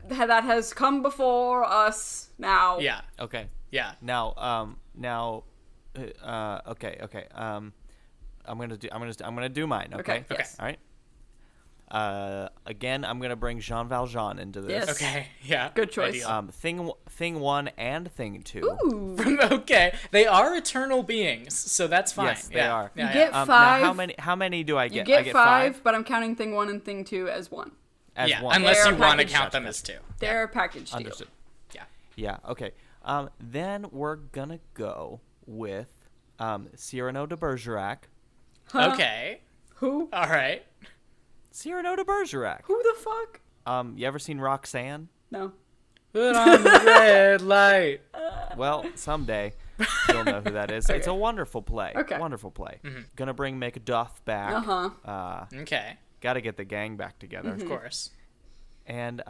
that has come before us now. Yeah. Okay. Yeah. Now, okay. I'm gonna do mine. Okay. Okay. All right. Again, I'm gonna bring Jean Valjean into this. Yes. Okay, yeah. Good choice. Ideal. Thing 1 and Thing 2. Ooh. Okay, they are eternal beings, so that's fine. Yes, they yeah. are. Yeah, You get Now, five. how many do I get? You get I get five, but I'm counting Thing 1 and Thing 2 as one. as yeah, one. unless They're you want to packaged. count them as 2. They're a package deal. Understood. Yeah. Yeah. Okay. Then we're gonna go with Cyrano de Bergerac. Huh? Okay. Who? All right. Cyrano de Bergerac. Who the fuck? You ever seen Roxanne? No. Put on the red light. Well, someday you'll know who that is. It's a wonderful play. Okay. Wonderful play. Gonna bring Macduff back. Uh-huh. Okay. Gotta get the gang back together. Of course. And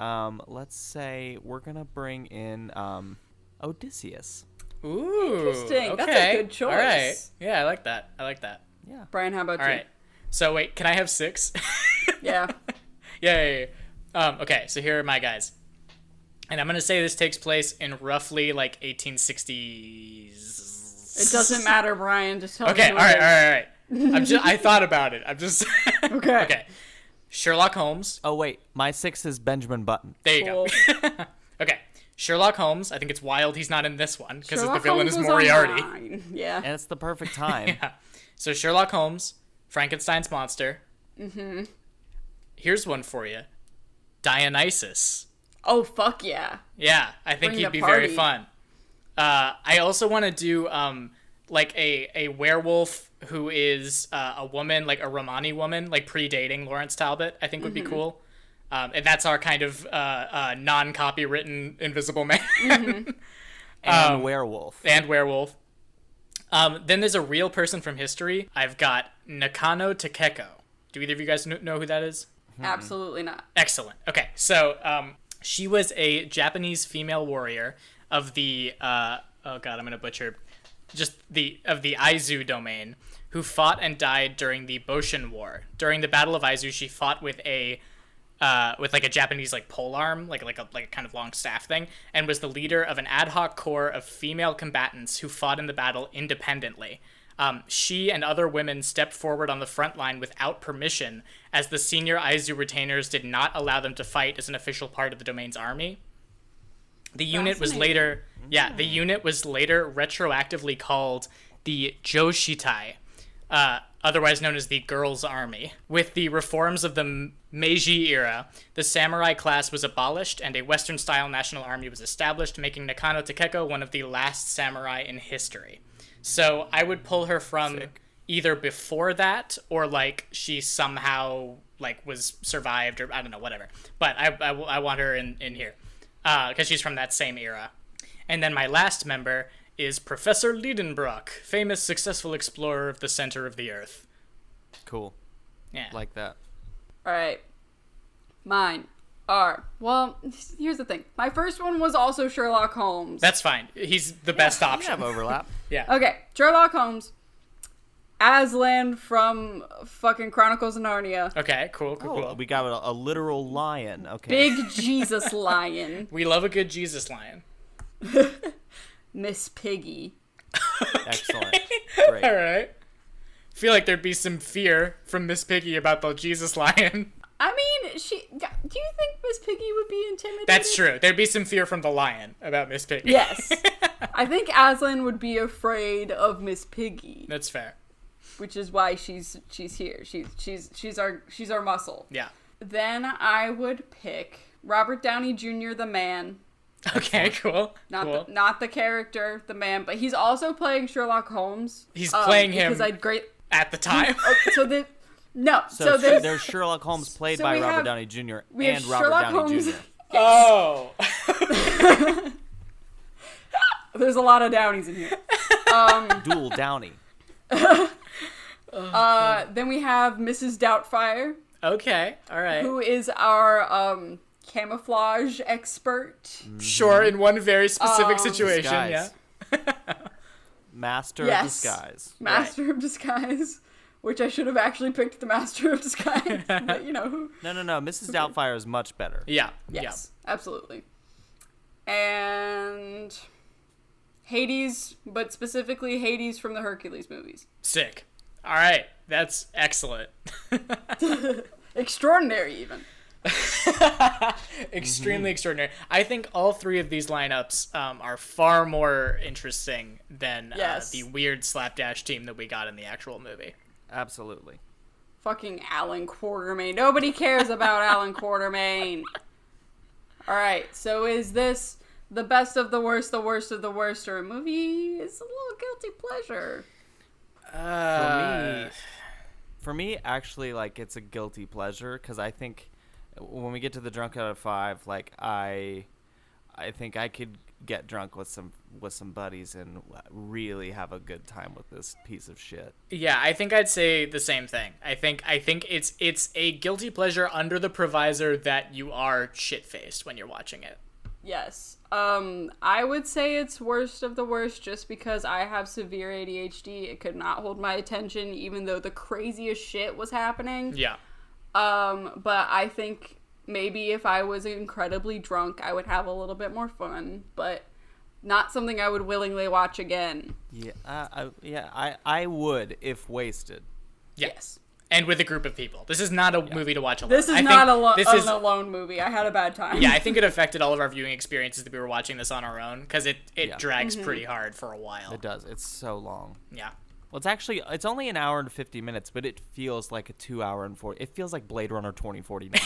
let's say we're gonna bring in Odysseus. Ooh. Interesting. Okay. That's a good choice. All right. Yeah, I like that. Yeah. Brian, how about All you? right. So wait, can I have 6? Yeah. Yeah. Okay, so here are my guys. And I'm going to say this takes place in roughly like 1860s. It doesn't matter, Brian. Just tell Okay, me. all right. I thought about it. I'm just Okay. Okay. Sherlock Holmes. Oh wait, my 6 is Benjamin Button. There you Cool. go. Okay. Sherlock Holmes. I think it's wild he's not in this one because the Sherlock villain Holmes is was on Moriarty. mine. Yeah. And it's the perfect time. Yeah. So Sherlock Holmes, Frankenstein's monster. Mm-hmm. Here's one for you. Dionysus. Oh, fuck yeah. Yeah, I think Bring he'd the be very party. fun. I also want to do like a werewolf who is a woman, like a Romani woman, like predating Lawrence Talbot. I think would be cool. And that's our kind of non-copywritten Invisible Man. And werewolf. And werewolf. Then there's a real person from history. I've got Nakano Takeko. Do either of you guys know who that is? Absolutely not. Excellent. Okay, so she was a Japanese female warrior of the oh god, I'm gonna butcher of the Aizu domain, who fought and died during the Boshin War. During the Battle of Aizu, she fought with a Japanese like polearm, like a kind of long staff thing, and was the leader of an ad hoc corps of female combatants who fought in the battle independently. She and other women stepped forward on the front line without permission, as the senior Aizu retainers did not allow them to fight as an official part of the domain's army. The unit was later retroactively called the Joshitai, otherwise known as the Girls' Army. With the reforms of the Meiji era, the samurai class was abolished and a Western-style national army was established, making Nakano Takeko one of the last samurai in history. So I would pull her from either before that or like she somehow like was survived or I don't know, whatever. But I want her in here because she's from that same era. And then my last member is Professor Liedenbrock, famous successful explorer of the center of the Earth. Cool. Yeah. Like that. All right. Mine are, well, here's the thing. My first one was also Sherlock Holmes. That's fine. He's the best We option. have overlap. Yeah. Okay, Sherlock Holmes. Aslan from fucking Chronicles of Narnia. Okay, cool. Oh, we got a literal lion. Okay. Big Jesus lion. We love a good Jesus lion. Miss Piggy. Excellent. Great. All right. Feel like there'd be some fear from Miss Piggy about the Jesus lion. I mean, do you think Miss Piggy would be intimidated? That's true. There'd be some fear from the lion about Miss Piggy. Yes. I think Aslan would be afraid of Miss Piggy, That's fair. which is why she's here. She's our muscle. Yeah. Then I would pick Robert Downey Jr. the man. Okay, cool. Not the character, the man, but he's also playing Sherlock Holmes. He's playing him because I'd great. at the time. So the no. So there's there's Sherlock Holmes played so by we Robert have- Downey Jr. we have and Robert Sherlock Downey Holmes. Jr. Oh. There's a lot of Downies in here. Dual Downey. Then we have Mrs. Doubtfire, Okay. All right. who is our camouflage expert. Sure, in one very specific situation, Disguise. yeah. Master Yes. of Disguise. Master of Disguise, which I should have actually picked the Master of Disguise. But, who? No. Mrs. Doubtfire is much better. Yeah. Yes, absolutely. And Hades, but specifically Hades from the Hercules movies. Sick. All right. That's excellent. It Extraordinary, even. Extremely extraordinary. I think all three of these lineups are far more interesting than the weird slapdash team that we got in the actual movie. Absolutely. Fucking Alan Quartermain. Nobody cares about Alan Quartermain. All right, so is this the best of the worst of the worst, or a movie? It's a little guilty pleasure. For me, actually, like, it's a guilty pleasure, because I think when we get to the drunk out of 5, like, I think I could get drunk with some buddies and really have a good time with this piece of shit. Yeah, I think I'd say the same thing. I think it's a guilty pleasure under the provisor that you are shit-faced when you're watching it. Yes. I would say it's worst of the worst just because I have severe ADHD. It could not hold my attention even though the craziest shit was happening. Yeah. But I think maybe if I was incredibly drunk, I would have a little bit more fun, but not something I would willingly watch again. Yeah, I would if wasted. Yes. And with a group of people. This is not a movie to watch alone. This is not an alone movie. I had a bad time. Yeah, I think it affected all of our viewing experiences that we were watching this on our own, because it drags pretty hard for a while. It does. It's so long. Yeah. Well, it's only an hour and 50 minutes, but it feels like a 2 hour and 40. It feels like Blade Runner 2049.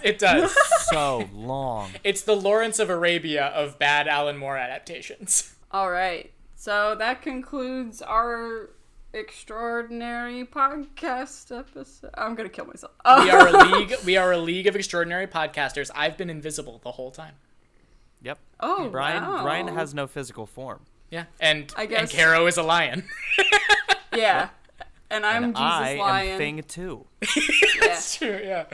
It does. So long. It's the Lawrence of Arabia of bad Alan Moore adaptations. All right. So that concludes our extraordinary podcast episode. I'm going to kill myself. We are a league of extraordinary podcasters. I've been invisible the whole time. Yep. Oh, Brian, wow. Brian has no physical form. Yeah. And I guess... and Caro is a lion. Yeah. And I'm And Jesus I Lion. am Thing 2. That's true, yeah.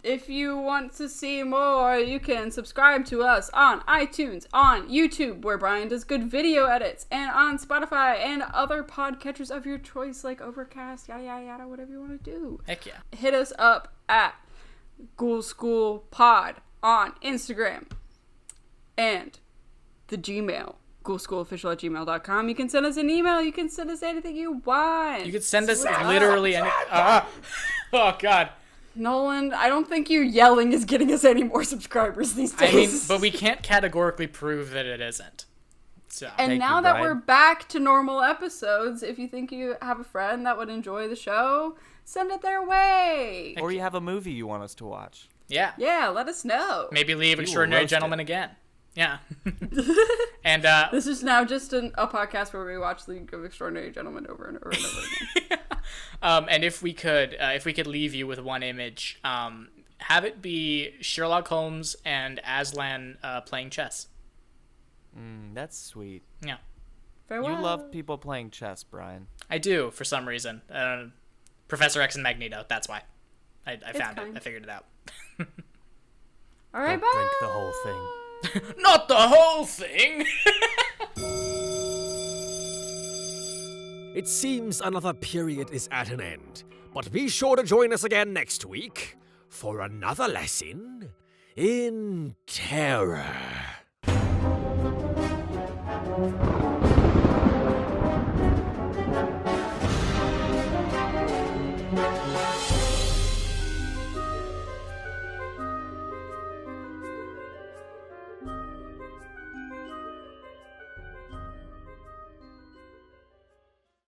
If you want to see more, you can subscribe to us on iTunes, on YouTube, where Brian does good video edits, and on Spotify and other podcatchers of your choice, like Overcast, yada yada yada, whatever you want to do. Heck yeah. Hit us up at Ghoul School Pod on Instagram and the Gmail. ghoulschoolofficial@gmail.com. You can send us an email. You can send us anything you want. You could send us literally any... oh, God. Nolan, I don't think you yelling is getting us any more subscribers these days. I mean, but we can't categorically prove that it isn't. So. And Thank now you, that Brian. we're back to normal episodes, if you think you have a friend that would enjoy the show, send it their way. Or you have a movie you want us to watch. Yeah. Yeah, let us know. Maybe leave will Extraordinary roast Gentlemen it. again. Yeah. And This is now just a podcast where we watch League of Extraordinary Gentlemen over and over and over again. and if we could leave you with one image, have it be Sherlock Holmes and Aslan playing chess. That's sweet. Yeah. Farewell. You love people playing chess, Brian. I do, for some reason. Professor X and Magneto, that's why. I found kind. it. I figured it out. All right, Don't bye. drink the whole thing. Not the whole thing! It seems another period is at an end, but be sure to join us again next week for another lesson in terror.